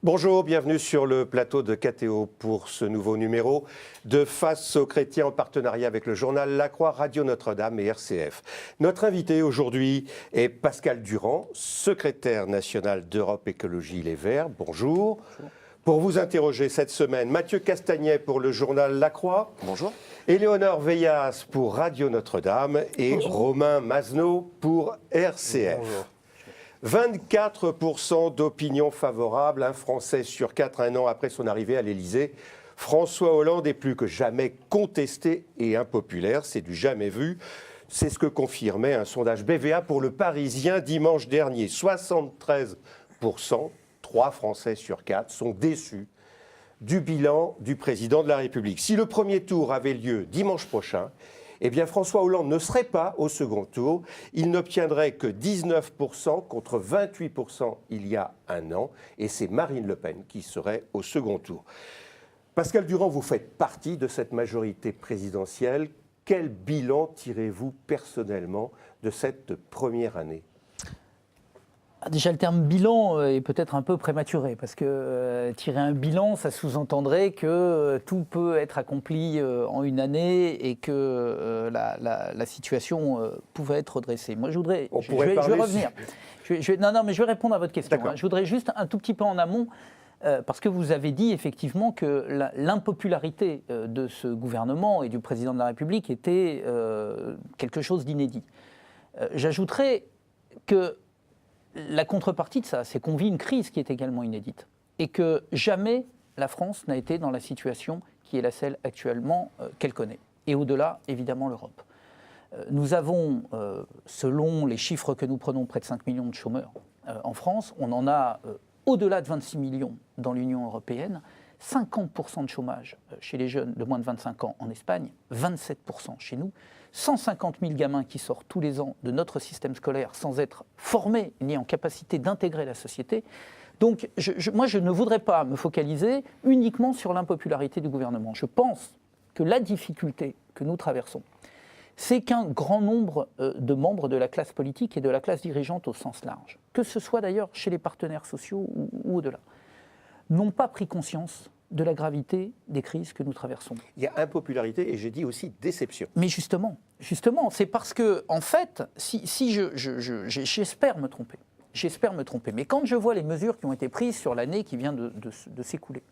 Bonjour, bienvenue sur le plateau de KTO pour ce nouveau numéro de Face aux chrétiens en partenariat avec le journal La Croix, Radio Notre-Dame et RCF. Notre invité aujourd'hui est Pascal Durand, secrétaire national d'Europe Écologie Les Verts. Bonjour. Bonjour. Pour vous interroger cette semaine, Mathieu Castagnet pour le journal La Croix. Bonjour. Éléonore Veillas pour Radio Notre-Dame et bonjour. Romain Mazenot pour RCF. Bonjour. 24% d'opinion favorable, un Français sur 4 un an après son arrivée à l'Élysée. François Hollande est plus que jamais contesté et impopulaire, c'est du jamais vu. C'est ce que confirmait un sondage BVA pour le Parisien dimanche dernier. 73%, 3 Français sur 4 sont déçus du bilan du président de la République. Si le premier tour avait lieu dimanche prochain, eh bien François Hollande ne serait pas au second tour. Il n'obtiendrait que 19% contre 28% il y a un an. Et c'est Marine Le Pen qui serait au second tour. Pascal Durand, vous faites partie de cette majorité présidentielle. Quel bilan tirez-vous personnellement de cette première année ? Déjà, le terme bilan est peut-être un peu prématuré, parce que tirer un bilan, ça sous-entendrait que tout peut être accompli en une année et que la situation pouvait être redressée. Moi, je voudrais... Je vais revenir. Mais je vais répondre à votre question. Je voudrais juste un tout petit peu en amont, parce que vous avez dit effectivement que l'impopularité de ce gouvernement et du président de la République était quelque chose d'inédit. J'ajouterais que la contrepartie de ça, c'est qu'on vit une crise qui est également inédite et que jamais la France n'a été dans la situation qui est la celle actuellement qu'elle connaît. Et au-delà, évidemment, l'Europe. Nous avons, selon les chiffres que nous prenons, près de 5 millions de chômeurs en France. On en a au-delà de 26 millions dans l'Union européenne. 50% de chômage chez les jeunes de moins de 25 ans en Espagne, 27% chez nous. 150 000 gamins qui sortent tous les ans de notre système scolaire sans être formés ni en capacité d'intégrer la société. Donc, moi, je ne voudrais pas me focaliser uniquement sur l'impopularité du gouvernement. Je pense que la difficulté que nous traversons, c'est qu'un grand nombre de membres de la classe politique et de la classe dirigeante au sens large, que ce soit d'ailleurs chez les partenaires sociaux ou au-delà, n'ont pas pris conscience de la gravité des crises que nous traversons. Il y a impopularité et j'ai dit aussi déception. Mais justement, c'est parce que, en fait, si j'espère me tromper, mais quand je vois les mesures qui ont été prises sur l'année qui vient de s'écouler,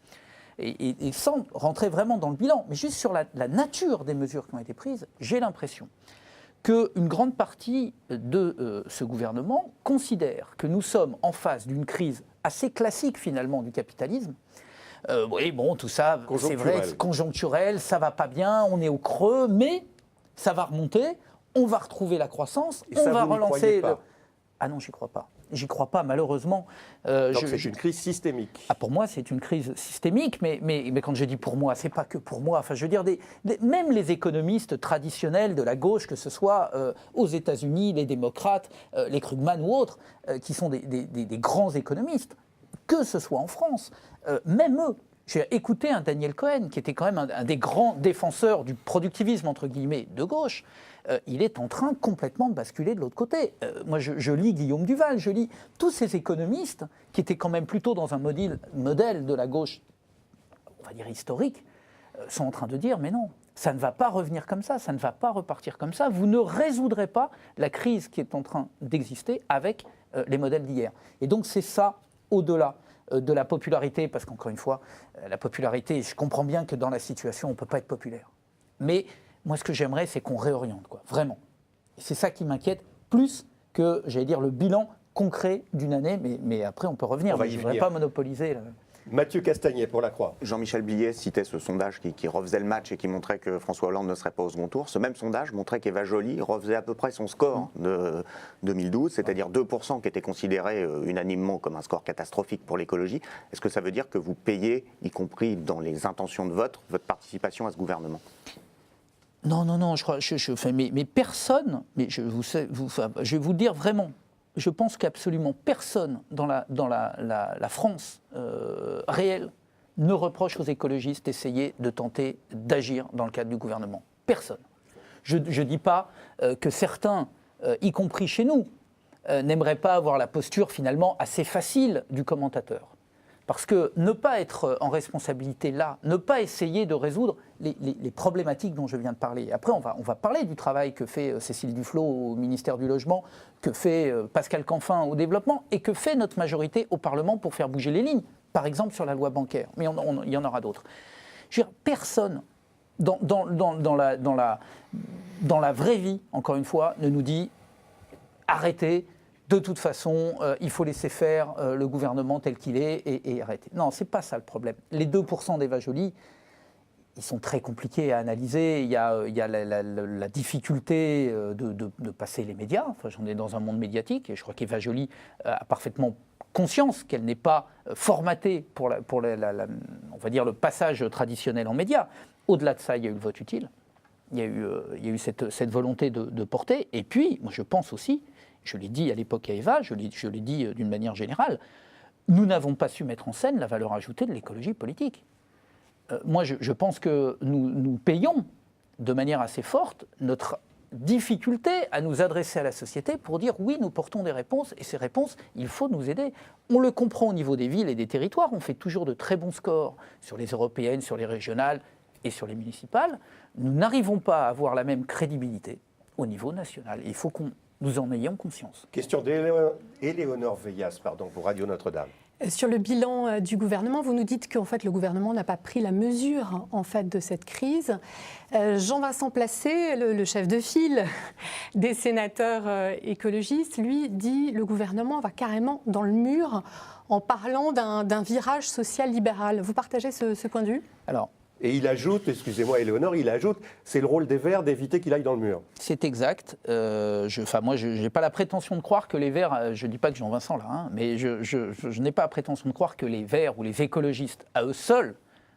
et sans rentrer vraiment dans le bilan, mais juste sur la nature des mesures qui ont été prises, j'ai l'impression qu'une grande partie de ce gouvernement considère que nous sommes en face d'une crise assez classique finalement du capitalisme. Oui, bon, tout ça, c'est vrai, c'est conjoncturel, ça va pas bien, on est au creux, mais ça va remonter, on va retrouver la croissance, et on ça, va relancer... Ah non, j'y crois pas. J'y crois pas, malheureusement. Donc c'est une crise systémique. Pour moi, c'est une crise systémique, mais quand je dis pour moi, c'est pas que pour moi. Enfin, je veux dire, même les économistes traditionnels de la gauche, que ce soit aux États-Unis, les démocrates, les Krugman ou autres, qui sont des grands économistes, que ce soit en France, même eux. J'ai écouté un Daniel Cohen, qui était quand même un des grands défenseurs du productivisme, entre guillemets, de gauche. Il est en train complètement de basculer de l'autre côté. Moi, je lis Guillaume Duval, je lis tous ces économistes qui étaient quand même plutôt dans un modèle de la gauche, on va dire historique, sont en train de dire, mais non, ça ne va pas revenir comme ça ne va pas repartir comme ça. Vous ne résoudrez pas la crise qui est en train d'exister avec les modèles d'hier. Et donc, c'est ça, au-delà de la popularité, parce qu'encore une fois, la popularité, je comprends bien que dans la situation, on ne peut pas être populaire. Mais moi, ce que j'aimerais, c'est qu'on réoriente, quoi, vraiment. Et c'est ça qui m'inquiète, plus que, j'allais dire, le bilan concret d'une année, mais après, on peut revenir. Je ne voudrais pas monopoliser... Mathieu Castagnet pour La Croix. Jean-Michel Billet citait ce sondage qui refaisait le match et qui montrait que François Hollande ne serait pas au second tour. Ce même sondage montrait qu'Eva Joly refaisait à peu près son score de 2012, c'est-à-dire 2% qui était considéré unanimement comme un score catastrophique pour l'écologie. Est-ce que ça veut dire que vous payez, y compris dans les intentions de vote, votre participation à ce gouvernement ? Non, je crois, mais personne, mais je vais vous dire vraiment, je pense qu'absolument personne dans la France réelle ne reproche aux écologistes d'essayer de tenter d'agir dans le cadre du gouvernement. Personne. Je ne dis pas que certains, y compris chez nous, n'aimeraient pas avoir la posture finalement assez facile du commentateur. Parce que ne pas être en responsabilité là, ne pas essayer de résoudre les problématiques dont je viens de parler. Après, on va parler du travail que fait Cécile Duflot au ministère du Logement, que fait Pascal Canfin au développement et que fait notre majorité au Parlement pour faire bouger les lignes, par exemple sur la loi bancaire. Mais il y en aura d'autres. Je veux dire, personne dans la vraie vie, encore une fois, ne nous dit arrêtez. De toute façon, il faut laisser faire le gouvernement tel qu'il est et arrêter. Non, ce n'est pas ça le problème. Les 2% d'Eva Joly, ils sont très compliqués à analyser. Il y a la difficulté de passer les médias. Enfin, j'en ai dans un monde médiatique et je crois qu'Eva Joly a parfaitement conscience qu'elle n'est pas formatée pour on va dire, le passage traditionnel en médias. Au-delà de ça, il y a eu le vote utile. Il y a eu cette volonté de porter. Et puis, moi, je pense aussi, je l'ai dit à l'époque à Eva, je l'ai dit d'une manière générale, nous n'avons pas su mettre en scène la valeur ajoutée de l'écologie politique. Moi, je pense que nous payons de manière assez forte notre difficulté à nous adresser à la société pour dire oui, nous portons des réponses et ces réponses, il faut nous aider. On le comprend au niveau des villes et des territoires, on fait toujours de très bons scores sur les européennes, sur les régionales et sur les municipales. Nous n'arrivons pas à avoir la même crédibilité au niveau national. Il faut qu'on nous en ayons conscience. Question d'Éléonore Veillas, pour Radio Notre-Dame. Sur le bilan du gouvernement, vous nous dites qu'en fait, le gouvernement n'a pas pris la mesure en fait, de cette crise. Jean-Vincent Placé, le chef de file des sénateurs écologistes, lui dit que le gouvernement va carrément dans le mur en parlant d'un virage social-libéral. Vous partagez ce point de vue ? Alors, et il ajoute, excusez-moi Éléonore, il ajoute, c'est le rôle des Verts d'éviter qu'il aille dans le mur. C'est exact. Moi, je n'ai pas la prétention de croire que les Verts, je ne dis pas que Jean-Vincent là, hein, mais je n'ai pas la prétention de croire que les Verts ou les écologistes, à eux seuls,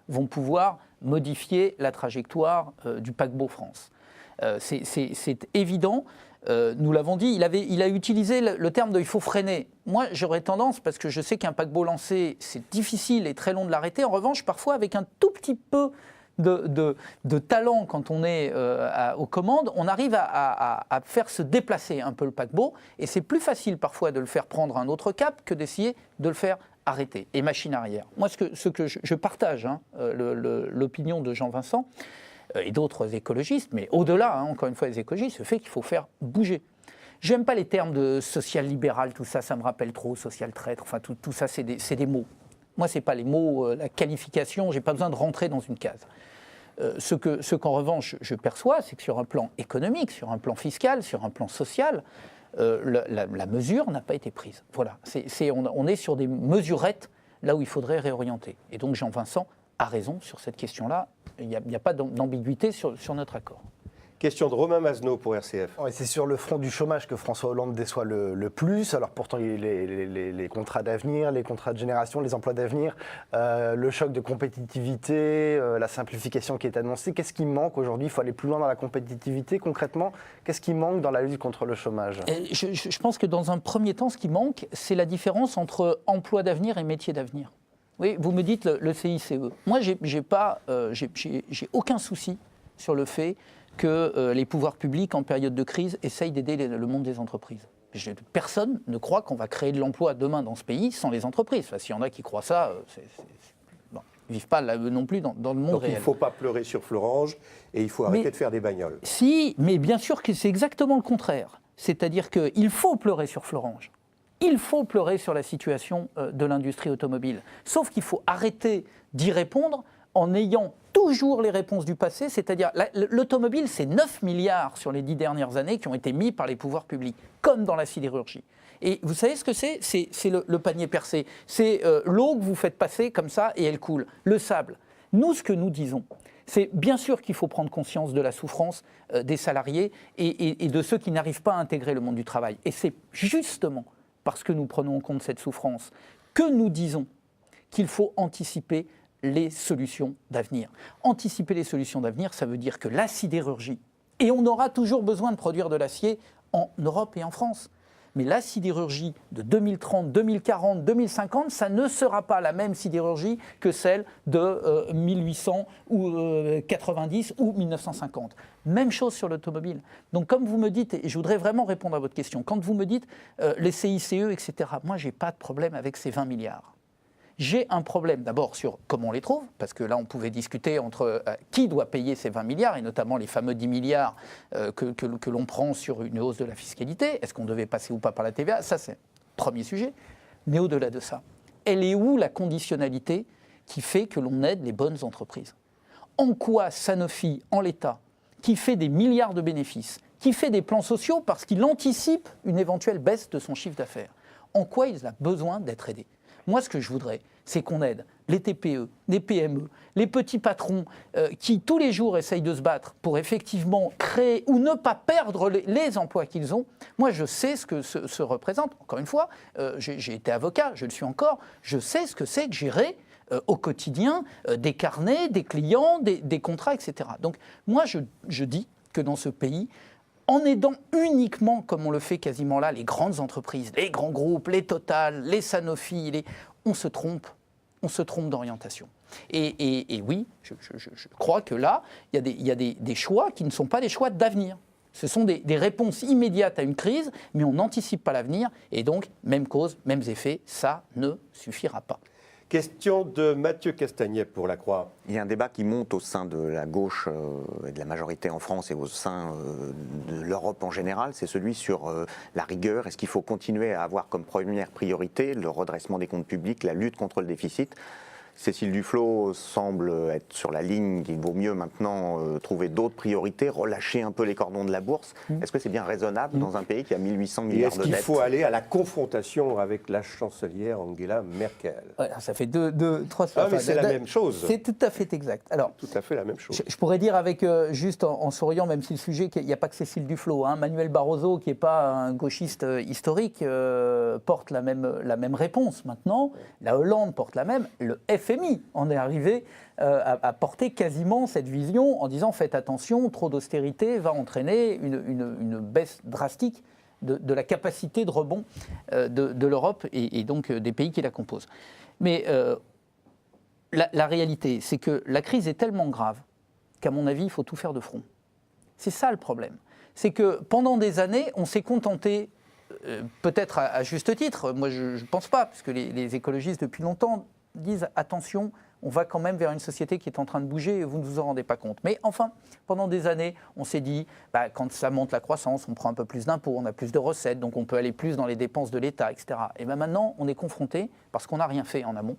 vont pouvoir modifier la trajectoire du paquebot France. C'est évident. Nous l'avons dit, il a utilisé le terme de « il faut freiner ». Moi, j'aurais tendance, parce que je sais qu'un paquebot lancé, c'est difficile et très long de l'arrêter. En revanche, parfois, avec un tout petit peu de talent quand on est aux commandes, on arrive à faire se déplacer un peu le paquebot. Et c'est plus facile parfois de le faire prendre un autre cap que d'essayer de le faire arrêter. Et machine arrière. Moi, ce que je partage, hein, l'opinion de Jean-Vincent, et d'autres écologistes, mais au-delà, hein, encore une fois, des écologistes, ce fait qu'il faut faire bouger. J'aime pas les termes de social-libéral, tout ça, ça me rappelle trop, social-traître, enfin tout ça, c'est des mots. Moi, c'est pas les mots, la qualification, j'ai pas besoin de rentrer dans une case. Ce qu'en revanche, je perçois, c'est que sur un plan économique, sur un plan fiscal, sur un plan social, la mesure n'a pas été prise. Voilà, on est sur des mesurettes là où il faudrait réorienter. Et donc Jean-Vincent a raison sur cette question-là. Il n'y a pas d'ambiguïté sur notre accord. Question de Romain Mazneau pour RCF. Ouais, c'est sur le front du chômage que François Hollande déçoit le plus. Alors pourtant, il y a les contrats d'avenir, les contrats de génération, les emplois d'avenir, le choc de compétitivité, la simplification qui est annoncée. Qu'est-ce qui manque aujourd'hui ? Il faut aller plus loin dans la compétitivité. Concrètement, qu'est-ce qui manque dans la lutte contre le chômage ? Je pense que dans un premier temps, ce qui manque, c'est la différence entre emploi d'avenir et métier d'avenir. Oui, vous me dites le CICE. Moi, j'ai aucun souci sur le fait que les pouvoirs publics, en période de crise, essayent d'aider le monde des entreprises. Personne ne croit qu'on va créer de l'emploi demain dans ce pays sans les entreprises. Enfin, s'il y en a qui croient ça, bon, ils ne vivent pas là, non plus dans le monde Donc réel. Il ne faut pas pleurer sur Florange et il faut arrêter de faire des bagnoles. Si, mais bien sûr que c'est exactement le contraire. C'est-à-dire qu'il faut pleurer sur Florange. Il faut pleurer sur la situation de l'industrie automobile. Sauf qu'il faut arrêter d'y répondre en ayant toujours les réponses du passé, c'est-à-dire l'automobile, c'est 9 milliards sur les 10 dernières années qui ont été mis par les pouvoirs publics, comme dans la sidérurgie. Et vous savez ce que c'est ? C'est le panier percé. C'est l'eau que vous faites passer comme ça et elle coule. Le sable. Nous, ce que nous disons, c'est bien sûr qu'il faut prendre conscience de la souffrance des salariés et de ceux qui n'arrivent pas à intégrer le monde du travail. Et c'est justement parce que nous prenons en compte cette souffrance que nous disons qu'il faut anticiper les solutions d'avenir. Anticiper les solutions d'avenir, ça veut dire que la sidérurgie, et on aura toujours besoin de produire de l'acier en Europe et en France, mais la sidérurgie de 2030, 2040, 2050, ça ne sera pas la même sidérurgie que celle de 1800 ou 90 ou 1950. Même chose sur l'automobile. Donc comme vous me dites, et je voudrais vraiment répondre à votre question, quand vous me dites les CICE, etc., moi je n'ai pas de problème avec ces 20 milliards. J'ai un problème d'abord sur comment on les trouve, parce que là on pouvait discuter entre qui doit payer ces 20 milliards, et notamment les fameux 10 milliards que l'on prend sur une hausse de la fiscalité. Est-ce qu'on devait passer ou pas par la TVA? Ça c'est le premier sujet. Mais au-delà de ça, elle est où la conditionnalité qui fait que l'on aide les bonnes entreprises? En quoi Sanofi, en l'état, qui fait des milliards de bénéfices, qui fait des plans sociaux parce qu'il anticipe une éventuelle baisse de son chiffre d'affaires, en quoi il a besoin d'être aidé? Moi, ce que je voudrais, c'est qu'on aide les TPE, les PME, les petits patrons qui, tous les jours, essayent de se battre pour effectivement créer ou ne pas perdre les emplois qu'ils ont. Moi, je sais ce que se représente. Encore une fois, j'ai été avocat, je le suis encore. Je sais ce que c'est que gérer au quotidien des carnets, des clients, des contrats, etc. Donc, moi, je dis que dans ce pays, en aidant uniquement, comme on le fait quasiment là, les grandes entreprises, les grands groupes, les Total, les Sanofi, on se trompe d'orientation. Et oui, je crois que là, il y a des choix qui ne sont pas des choix d'avenir. Ce sont des réponses immédiates à une crise, mais on n'anticipe pas l'avenir, et donc, même cause, mêmes effets, ça ne suffira pas. Question de Mathieu Castagnet pour La Croix. Il y a un débat qui monte au sein de la gauche et de la majorité en France et au sein de l'Europe en général, c'est celui sur la rigueur. Est-ce qu'il faut continuer à avoir comme première priorité le redressement des comptes publics, la lutte contre le déficit? Cécile Duflot semble être sur la ligne qu'il vaut mieux maintenant trouver d'autres priorités, relâcher un peu les cordons de la bourse. Est-ce que c'est bien raisonnable dans un pays qui a 1800 milliards de dettes? Est-ce qu'il faut aller à la confrontation avec la chancelière Angela Merkel? Ouais, ça fait trois fois. Ah, mais c'est la même chose. C'est tout à fait exact. Alors, tout à fait la même chose. Je pourrais dire avec, juste en souriant, même si le sujet, il n'y a pas que Cécile Duflot, hein, Manuel Barroso, qui n'est pas un gauchiste historique, porte la même réponse maintenant. La Hollande porte la même. Le FMI en est arrivé à porter quasiment cette vision en disant faites attention, trop d'austérité va entraîner une baisse drastique de la capacité de rebond de l'Europe et donc des pays qui la composent. Mais la réalité, c'est que la crise est tellement grave qu'à mon avis, il faut tout faire de front. C'est ça le problème. C'est que pendant des années, on s'est contenté, peut-être à juste titre, moi je ne pense pas, parce que les écologistes depuis longtemps disent attention, on va quand même vers une société qui est en train de bouger et vous ne vous en rendez pas compte. Mais enfin, pendant des années, on s'est dit, quand ça monte la croissance, on prend un peu plus d'impôts, on a plus de recettes, donc on peut aller plus dans les dépenses de l'État, etc. Et bien maintenant, on est confronté, parce qu'on n'a rien fait en amont,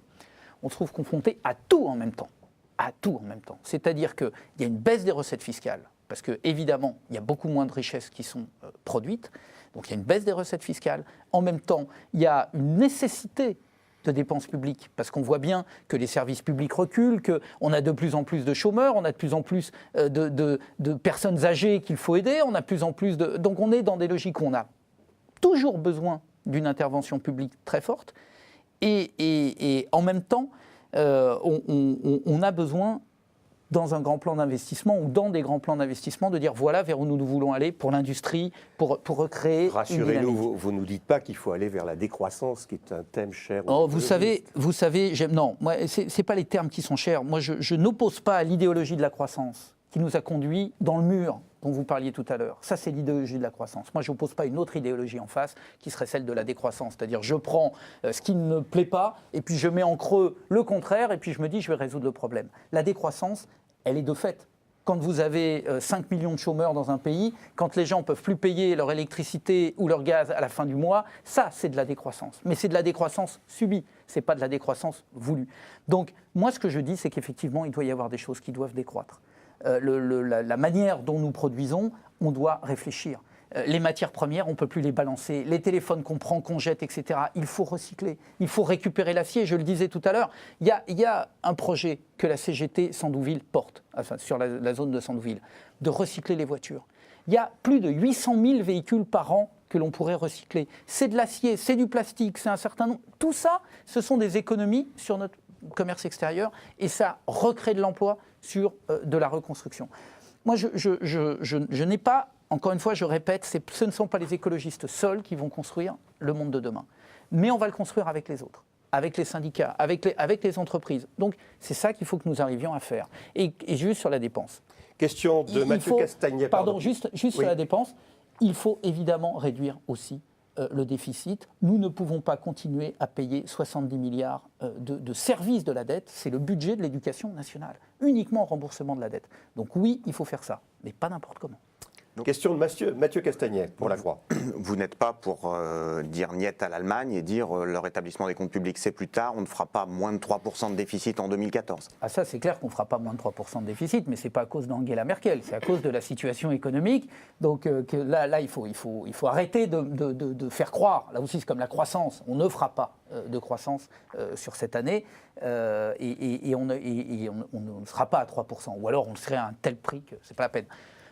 on se trouve confronté à tout en même temps. À tout en même temps. C'est-à-dire qu'il y a une baisse des recettes fiscales, parce qu'évidemment, il y a beaucoup moins de richesses qui sont produites, donc il y a une baisse des recettes fiscales. En même temps, il y a une nécessité de dépenses publiques, parce qu'on voit bien que les services publics reculent, qu'on a de plus en plus de chômeurs, on a de plus en plus de personnes âgées qu'il faut aider, on a de plus en plus de... Donc on est dans des logiques où on a toujours besoin d'une intervention publique très forte, et en même temps, on a besoin, dans un grand plan d'investissement ou dans des grands plans d'investissement, de dire voilà vers où nous voulons aller pour l'industrie, pour recréer une dynamique. Rassurez-nous, vous ne nous dites pas qu'il faut aller vers la décroissance, qui est un thème cher. Oh, vous savez, non, moi, c'est pas les termes qui sont chers. Moi, je n'oppose pas à l'idéologie de la croissance qui nous a conduits dans le mur dont vous parliez tout à l'heure. Ça, c'est l'idéologie de la croissance. Moi, je n'oppose pas une autre idéologie en face, qui serait celle de la décroissance. C'est-à-dire, je prends ce qui ne me plaît pas, et puis je mets en creux le contraire, et puis je me dis, je vais résoudre le problème. La décroissance, elle est de fait. Quand vous avez 5 millions de chômeurs dans un pays, quand les gens ne peuvent plus payer leur électricité ou leur gaz à la fin du mois, ça, c'est de la décroissance. Mais c'est de la décroissance subie, ce n'est pas de la décroissance voulue. Donc, moi, ce que je dis, c'est qu'effectivement, il doit y avoir des choses qui doivent décroître. La manière dont nous produisons, on doit réfléchir. Les matières premières, on ne peut plus les balancer. Les téléphones qu'on prend, qu'on jette, etc., il faut recycler. Il faut récupérer l'acier. Je le disais tout à l'heure, il y a un projet que la CGT Sandouville porte, enfin, sur la zone de Sandouville, de recycler les voitures. Il y a plus de 800 000 véhicules par an que l'on pourrait recycler. C'est de l'acier, c'est du plastique, c'est un certain nombre. Tout ça, ce sont des économies sur notre commerce extérieur et ça recrée de l'emploi sur de la reconstruction. Moi, je n'ai pas... Encore une fois, je répète, ce ne sont pas les écologistes seuls qui vont construire le monde de demain. Mais on va le construire avec les autres, avec les syndicats, avec les entreprises. Donc, c'est ça qu'il faut que nous arrivions à faire. Et juste sur la dépense. Question de Mathieu Castagnet. Pardon, juste sur la dépense, il faut évidemment réduire aussi le déficit. Nous ne pouvons pas continuer à payer 70 milliards de services de la dette. C'est le budget de l'éducation nationale, uniquement en remboursement de la dette. Donc oui, il faut faire ça, mais pas n'importe comment. Question de Mathieu Castagnet, pour la Croix. Vous n'êtes pas pour dire niet à l'Allemagne et dire le rétablissement des comptes publics c'est plus tard, on ne fera pas moins de 3% de déficit en 2014. Ah ça c'est clair qu'on ne fera pas moins de 3% de déficit, mais ce n'est pas à cause d'Angela Merkel, c'est à cause de la situation économique. Donc là il faut arrêter de faire croire, là aussi c'est comme la croissance, on ne fera pas de croissance sur cette année et on ne sera pas à 3%, ou alors on serait à un tel prix que ce n'est pas la peine.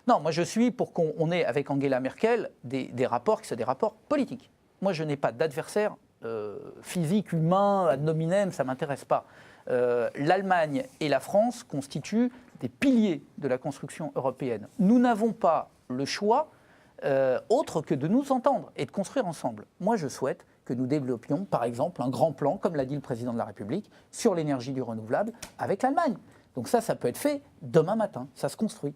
Non, moi je suis pour qu'on ait avec Angela Merkel des rapports qui soient des rapports politiques. Moi je n'ai pas d'adversaire physique, humain, ad hominem, ça ne m'intéresse pas. L'Allemagne et la France constituent des piliers de la construction européenne. Nous n'avons pas le choix autre que de nous entendre et de construire ensemble. Moi je souhaite que nous développions par exemple un grand plan, comme l'a dit le président de la République, sur l'énergie du renouvelable avec l'Allemagne. Donc ça peut être fait demain matin, ça se construit.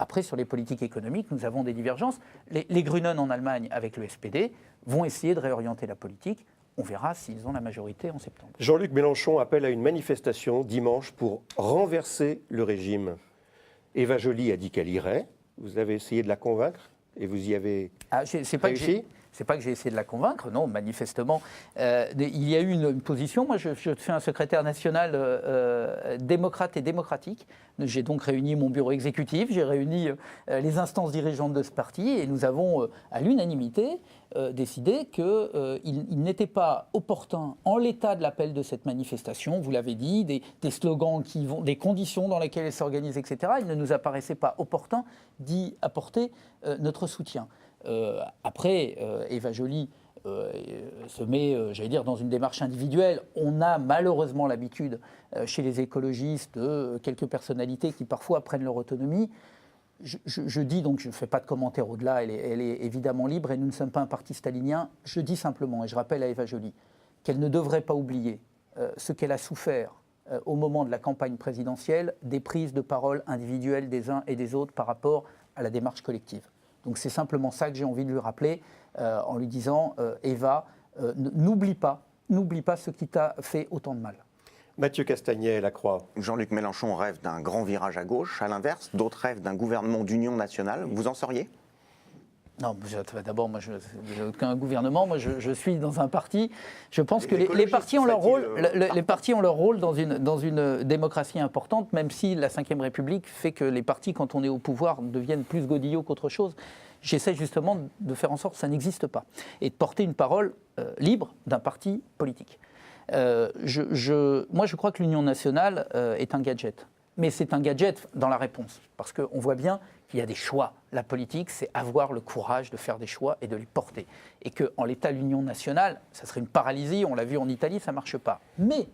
Après, sur les politiques économiques, nous avons des divergences. Les Grünen en Allemagne, avec le SPD, vont essayer de réorienter la politique. On verra s'ils ont la majorité en septembre. Jean-Luc Mélenchon appelle à une manifestation dimanche pour renverser le régime. Eva Joly a dit qu'elle irait. Vous avez essayé de la convaincre et vous y avez réussi ? C'est pas que j'ai essayé de la convaincre, non, manifestement. Il y a eu une position. Moi, je suis un secrétaire national démocrate et démocratique. J'ai donc réuni mon bureau exécutif, j'ai réuni les instances dirigeantes de ce parti et nous avons, à l'unanimité, décidé qu'il n'était pas opportun, en l'état de l'appel de cette manifestation, vous l'avez dit, des slogans qui vont, des conditions dans lesquelles elle s'organise, etc., il ne nous apparaissait pas opportun d'y apporter notre soutien. Après, Eva Joly se met, j'allais dire, dans une démarche individuelle. On a malheureusement l'habitude, chez les écologistes, de quelques personnalités qui parfois prennent leur autonomie. Je dis donc, je ne fais pas de commentaire au-delà, elle est évidemment libre et nous ne sommes pas un parti stalinien. Je dis simplement, et je rappelle à Eva Joly, qu'elle ne devrait pas oublier ce qu'elle a souffert au moment de la campagne présidentielle, des prises de parole individuelles des uns et des autres par rapport à la démarche collective. Donc c'est simplement ça que j'ai envie de lui rappeler en lui disant Eva, n'oublie pas ce qui t'a fait autant de mal. Mathieu Castagnet, La Croix. Jean-Luc Mélenchon rêve d'un grand virage à gauche. À l'inverse, d'autres rêvent d'un gouvernement d'union nationale. Vous en seriez ? Non, d'abord, moi, je n'ai aucun gouvernement. Moi, je suis dans un parti. Je pense que les partis ont leur rôle. Les partis ont leur rôle dans une démocratie importante, même si la Ve République fait que les partis, quand on est au pouvoir, deviennent plus godillots qu'autre chose. J'essaie justement de faire en sorte que ça n'existe pas et de porter une parole libre d'un parti politique. Moi, je crois que l'Union nationale est un gadget. Mais c'est un gadget dans la réponse, parce qu'on voit bien qu'il y a des choix. La politique, c'est avoir le courage de faire des choix et de les porter. Et qu'en l'état de l'Union nationale, ça serait une paralysie, on l'a vu en Italie, ça ne marche pas. Mais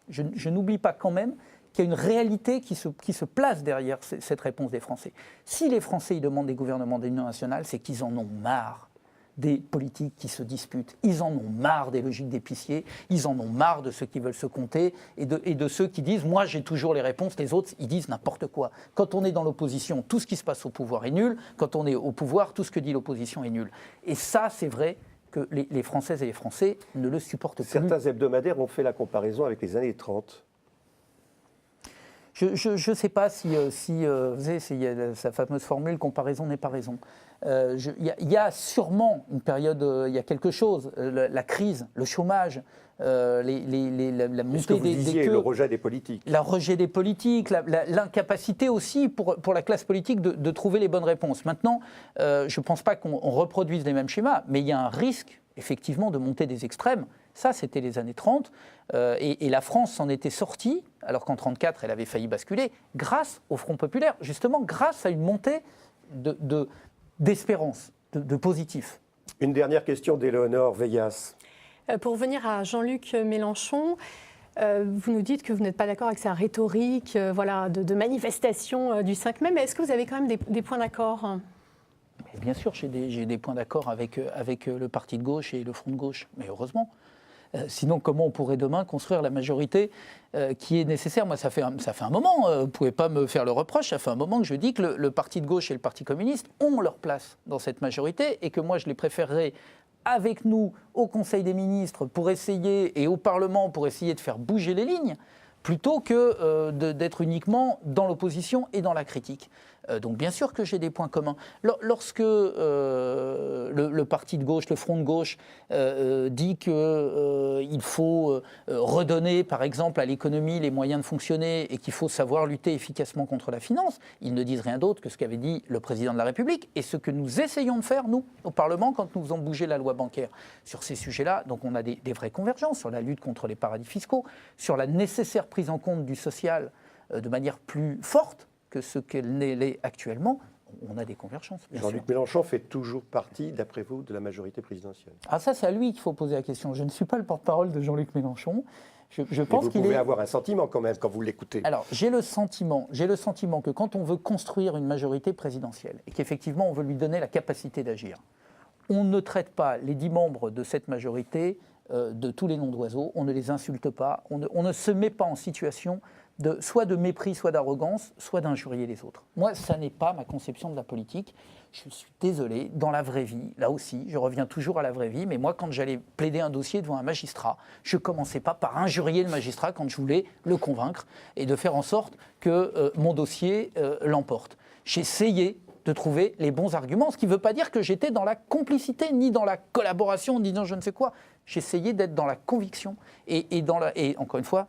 je n'oublie pas quand même qu'il y a une réalité qui se place derrière cette réponse des Français. Si les Français ils demandent des gouvernements d'union nationale, c'est qu'ils en ont marre des politiques qui se disputent. Ils en ont marre des logiques d'épicier, ils en ont marre de ceux qui veulent se compter et de ceux qui disent « moi j'ai toujours les réponses, les autres ils disent n'importe quoi ». Quand on est dans l'opposition, tout ce qui se passe au pouvoir est nul. Quand on est au pouvoir, tout ce que dit l'opposition est nul. Et ça, c'est vrai que les Françaises et les Français ne le supportent plus. Certains hebdomadaires ont fait la comparaison avec les années 30. Je ne sais pas si vous savez, il y a sa fameuse formule « comparaison n'est pas raison ». Il y a sûrement une période, il y a quelque chose, la crise, le chômage, la montée des queues, le rejet des politiques. Le rejet des politiques, l'incapacité aussi pour la classe politique de trouver les bonnes réponses. Maintenant, je ne pense pas qu'on reproduise les mêmes schémas, mais il y a un risque, effectivement, de monter des extrêmes. Ça, c'était les années 30, et la France s'en était sortie, alors qu'en 1934, elle avait failli basculer, grâce au Front populaire, justement grâce à une montée d'espérance, de positif. Une dernière question d'Éléonore Veillas. Pour revenir à Jean-Luc Mélenchon, vous nous dites que vous n'êtes pas d'accord avec sa rhétorique de manifestation du 5 mai, mais est-ce que vous avez quand même des points d'accord ? Bien sûr, j'ai des points d'accord avec le parti de gauche et le Front de gauche, mais heureusement. Sinon, comment on pourrait demain construire la majorité qui est nécessaire ? Moi, ça fait un moment, vous ne pouvez pas me faire le reproche, ça fait un moment que je dis que le parti de gauche et le parti communiste ont leur place dans cette majorité et que moi, je les préférerais avec nous au Conseil des ministres pour essayer, et au Parlement pour essayer de faire bouger les lignes, plutôt que d'être uniquement dans l'opposition et dans la critique. Donc bien sûr que j'ai des points communs. Lorsque le parti de gauche, le Front de gauche, dit qu'il faut redonner, par exemple, à l'économie les moyens de fonctionner et qu'il faut savoir lutter efficacement contre la finance, ils ne disent rien d'autre que ce qu'avait dit le président de la République et ce que nous essayons de faire, nous, au Parlement, quand nous faisons bouger la loi bancaire. Sur ces sujets-là, donc on a des vraies convergences sur la lutte contre les paradis fiscaux, sur la nécessaire prise en compte du social de manière plus forte que ce qu'elle l'est actuellement, on a des convergences. Jean-Luc Mélenchon fait toujours partie, d'après vous, de la majorité présidentielle. Ah ça, c'est à lui qu'il faut poser la question. Je ne suis pas le porte-parole de Jean-Luc Mélenchon. Je pense vous pouvez avoir un sentiment quand même, quand vous l'écoutez. Alors, j'ai le sentiment que quand on veut construire une majorité présidentielle et qu'effectivement on veut lui donner la capacité d'agir, on ne traite pas les 10 membres de cette majorité de tous les noms d'oiseaux, on ne les insulte pas, on ne se met pas en situation soit de mépris, soit d'arrogance, soit d'injurier les autres. Moi, ça n'est pas ma conception de la politique. Je suis désolé, dans la vraie vie, là aussi, je reviens toujours à la vraie vie, mais moi, quand j'allais plaider un dossier devant un magistrat, je ne commençais pas par injurier le magistrat quand je voulais le convaincre et de faire en sorte que mon dossier l'emporte. J'essayais de trouver les bons arguments, ce qui ne veut pas dire que j'étais dans la complicité, ni dans la collaboration, ni dans je ne sais quoi. J'essayais d'être dans la conviction et encore une fois,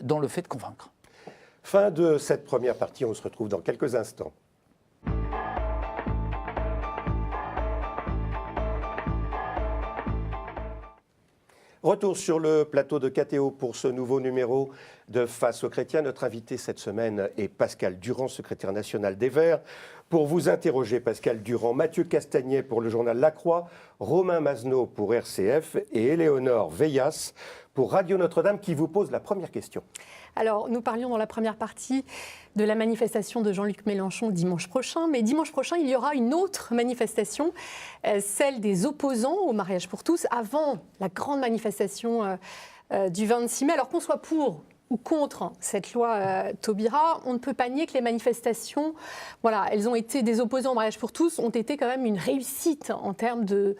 dans le fait de convaincre. Fin de cette première partie, on se retrouve dans quelques instants. Retour sur le plateau de KTO pour ce nouveau numéro de Face aux chrétiens. Notre invité cette semaine est Pascal Durand, secrétaire national des Verts. Pour vous interroger, Pascal Durand, Mathieu Castagnet pour le journal La Croix, Romain Mazenot pour RCF et Éléonore Veillas pour Radio Notre-Dame qui vous pose la première question. Alors, nous parlions dans la première partie de la manifestation de Jean-Luc Mélenchon dimanche prochain. Mais dimanche prochain, il y aura une autre manifestation, celle des opposants au mariage pour tous, avant la grande manifestation du 26 mai. Alors qu'on soit pour ou contre cette loi Taubira, on ne peut pas nier que les manifestations, voilà, elles ont été, des opposants au mariage pour tous, ont été quand même une réussite en termes de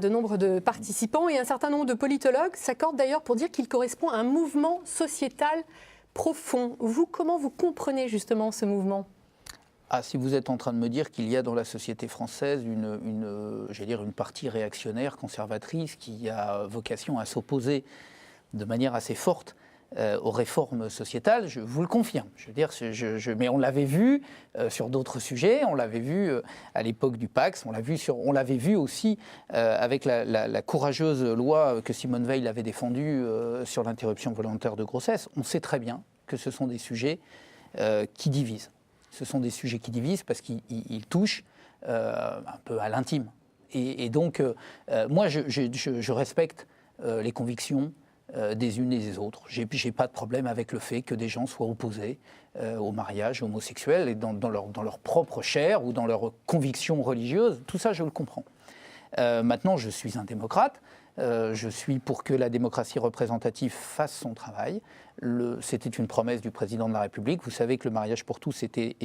nombre de participants. Et un certain nombre de politologues s'accordent d'ailleurs pour dire qu'il correspond à un mouvement sociétal profond. Vous, comment vous comprenez justement ce mouvement ? Si vous êtes en train de me dire qu'il y a dans la société française une partie réactionnaire, conservatrice, qui a vocation à s'opposer de manière assez forte aux réformes sociétales, je vous le confirme. Je veux dire, mais on l'avait vu sur d'autres sujets, on l'avait vu à l'époque du Pacs, on l'avait vu aussi avec la courageuse loi que Simone Veil avait défendue sur l'interruption volontaire de grossesse. On sait très bien que ce sont des sujets qui divisent. Ce sont des sujets qui divisent parce qu'ils touchent un peu à l'intime. Et donc, moi, je respecte les convictions des unes et des autres. J'ai pas de problème avec le fait que des gens soient opposés au mariage homosexuel et dans leur propre chair ou dans leurs convictions religieuses. Tout ça, je le comprends. Maintenant, je suis un démocrate. Je suis pour que la démocratie représentative fasse son travail. C'était une promesse du président de la République. Vous savez que le mariage pour tous était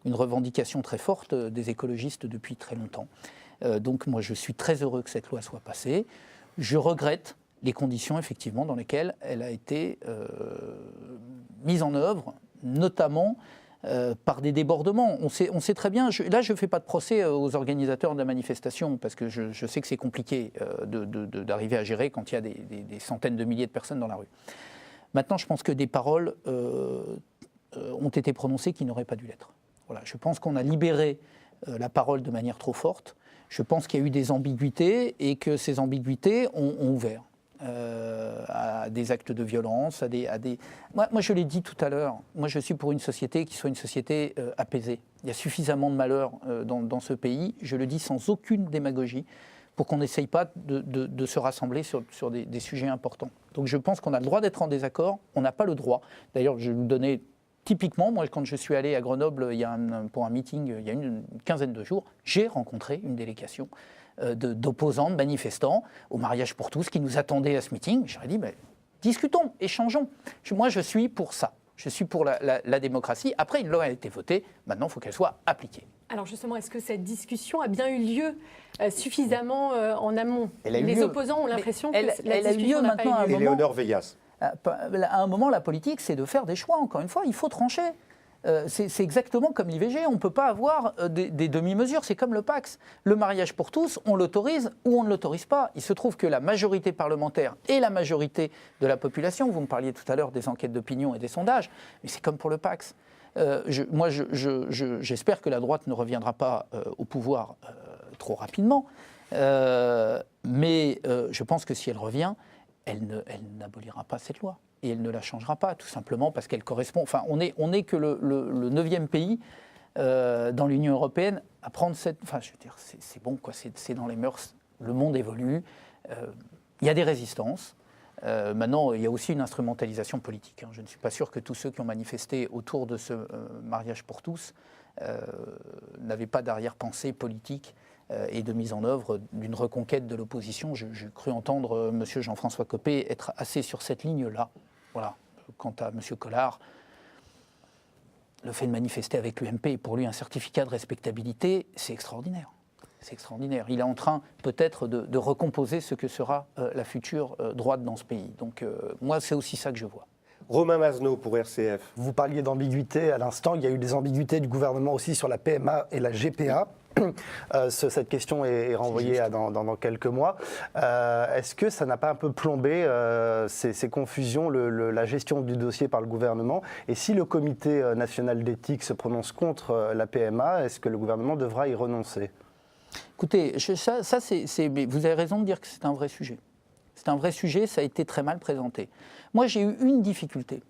une revendication très forte des écologistes depuis très longtemps. Donc moi, je suis très heureux que cette loi soit passée. Je regrette les conditions, effectivement, dans lesquelles elle a été mise en œuvre, notamment par des débordements. On sait très bien, là je ne fais pas de procès aux organisateurs de la manifestation, parce que je sais que c'est compliqué d'arriver à gérer quand il y a des centaines de milliers de personnes dans la rue. Maintenant, je pense que des paroles ont été prononcées qui n'auraient pas dû l'être. Voilà, je pense qu'on a libéré la parole de manière trop forte. Je pense qu'il y a eu des ambiguïtés et que ces ambiguïtés ont ouvert à des actes de violence, Moi, je l'ai dit tout à l'heure, moi je suis pour une société qui soit une société apaisée. Il y a suffisamment de malheurs dans ce pays, je le dis sans aucune démagogie, pour qu'on n'essaye pas de se rassembler sur des sujets importants. Donc je pense qu'on a le droit d'être en désaccord, on n'a pas le droit. D'ailleurs, je vais vous donner typiquement, moi quand je suis allé à Grenoble pour un meeting il y a une quinzaine de jours, j'ai rencontré une délégation d'opposants, de manifestants au mariage pour tous qui nous attendaient à ce meeting. J'aurais dit, discutons, échangeons. Moi, je suis pour ça. Je suis pour la démocratie. Après, une loi a été votée. Maintenant, il faut qu'elle soit appliquée. Alors justement, est-ce que cette discussion a bien eu lieu suffisamment en amont? Les opposants ont l'impression que la discussion n'a pas eu lieu. Éléonore Veillas. À un moment, la politique, c'est de faire des choix. Encore une fois, il faut trancher. C'est exactement comme l'IVG. On ne peut pas avoir des demi-mesures. C'est comme le Pacs. Le mariage pour tous, on l'autorise ou on ne l'autorise pas. Il se trouve que la majorité parlementaire et la majorité de la population, vous me parliez tout à l'heure des enquêtes d'opinion et des sondages, mais c'est comme pour le Pacs. J'espère que la droite ne reviendra pas au pouvoir trop rapidement. Mais je pense que si elle revient, elle n'abolira pas cette loi. Et elle ne la changera pas, tout simplement parce qu'elle correspond... Enfin, on n'est que le 9e pays dans l'Union européenne à prendre cette... Enfin, je veux dire, c'est bon, quoi, c'est dans les mœurs. Le monde évolue. Il y a des résistances. Maintenant, il y a aussi une instrumentalisation politique. Je ne suis pas sûr que tous ceux qui ont manifesté autour de ce mariage pour tous n'avaient pas d'arrière-pensée politique et de mise en œuvre d'une reconquête de l'opposition. J'ai cru entendre M. Jean-François Copé être assez sur cette ligne-là. Voilà. Quant à M. Collard, le fait de manifester avec l'UMP est pour lui un certificat de respectabilité, c'est extraordinaire. C'est extraordinaire. Il est en train peut-être de recomposer ce que sera la future droite dans ce pays. Donc moi, c'est aussi ça que je vois. Romain Masneau pour RCF. Vous parliez d'ambiguïté à l'instant. Il y a eu des ambiguïtés du gouvernement aussi sur la PMA et la GPA. Cette question est renvoyée dans quelques mois. Est-ce que ça n'a pas un peu plombé ces confusions, la gestion du dossier par le gouvernement? Et si le comité national d'éthique se prononce contre la PMA, est-ce que le gouvernement devra y renoncer? Écoutez, vous avez raison de dire que c'est un vrai sujet. C'est un vrai sujet, ça a été très mal présenté. Moi, j'ai eu une difficulté.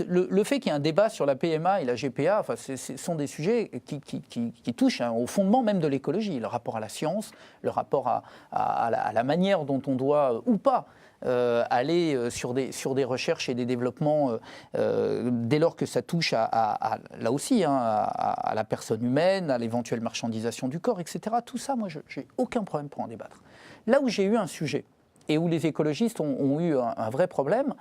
Le fait qu'il y ait un débat sur la PMA et la GPA, enfin, ce sont des sujets qui touchent au fondement même de l'écologie, le rapport à la science, le rapport à la manière dont on doit, ou pas, aller sur des recherches et des développements dès lors que ça touche là aussi à la personne humaine, à l'éventuelle marchandisation du corps, etc. Tout ça, moi, je n'ai aucun problème pour en débattre. Là où j'ai eu un sujet et où les écologistes ont eu un vrai problème,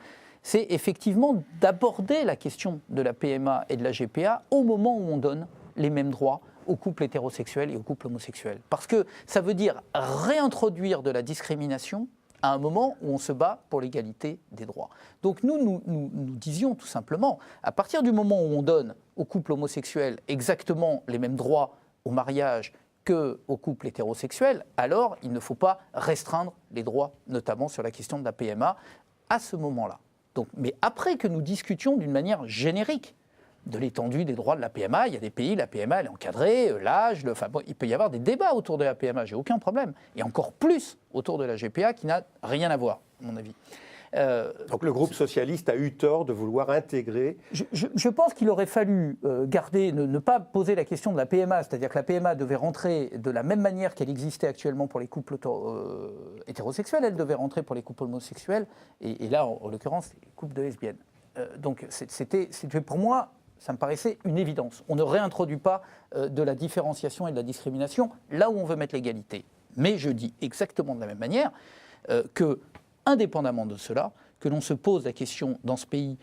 c'est effectivement d'aborder la question de la PMA et de la GPA au moment où on donne les mêmes droits aux couples hétérosexuels et aux couples homosexuels. Parce que ça veut dire réintroduire de la discrimination à un moment où on se bat pour l'égalité des droits. Donc nous disions tout simplement, à partir du moment où on donne aux couples homosexuels exactement les mêmes droits au mariage qu'aux couples hétérosexuels, alors il ne faut pas restreindre les droits, notamment sur la question de la PMA, à ce moment-là. Donc, mais après que nous discutions d'une manière générique de l'étendue des droits de la PMA, il y a des pays, la PMA elle est encadrée, l'âge, il peut y avoir des débats autour de la PMA, j'ai aucun problème. Et encore plus autour de la GPA qui n'a rien à voir, à mon avis. Donc le groupe socialiste a eu tort de vouloir intégrer... Je pense qu'il aurait fallu garder, ne pas poser la question de la PMA, c'est-à-dire que la PMA devait rentrer de la même manière qu'elle existait actuellement pour les couples hétérosexuels, elle devait rentrer pour les couples homosexuels, et là, en l'occurrence, les couples de lesbiennes. Donc c'était pour moi, ça me paraissait une évidence. On ne réintroduit pas de la différenciation et de la discrimination là où on veut mettre l'égalité. Mais je dis exactement de la même manière que indépendamment de cela, que l'on se pose la question dans ce pays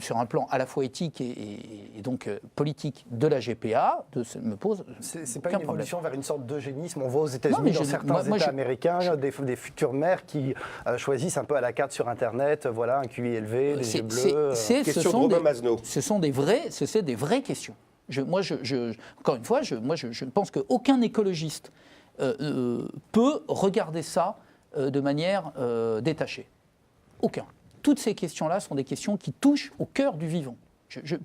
sur un plan à la fois éthique et donc politique de la GPA, me pose c'est pas une évolution vers une sorte d'eugénisme. On voit aux États-Unis, dans certains États américains, des futures mères qui choisissent un peu à la carte sur Internet, voilà, un QI élevé, des yeux bleus. Question de Romain Masneau. Ce sont des vraies questions. Encore une fois, je pense qu'aucun écologiste peut regarder ça de manière détachée. Aucun. Toutes ces questions-là sont des questions qui touchent au cœur du vivant.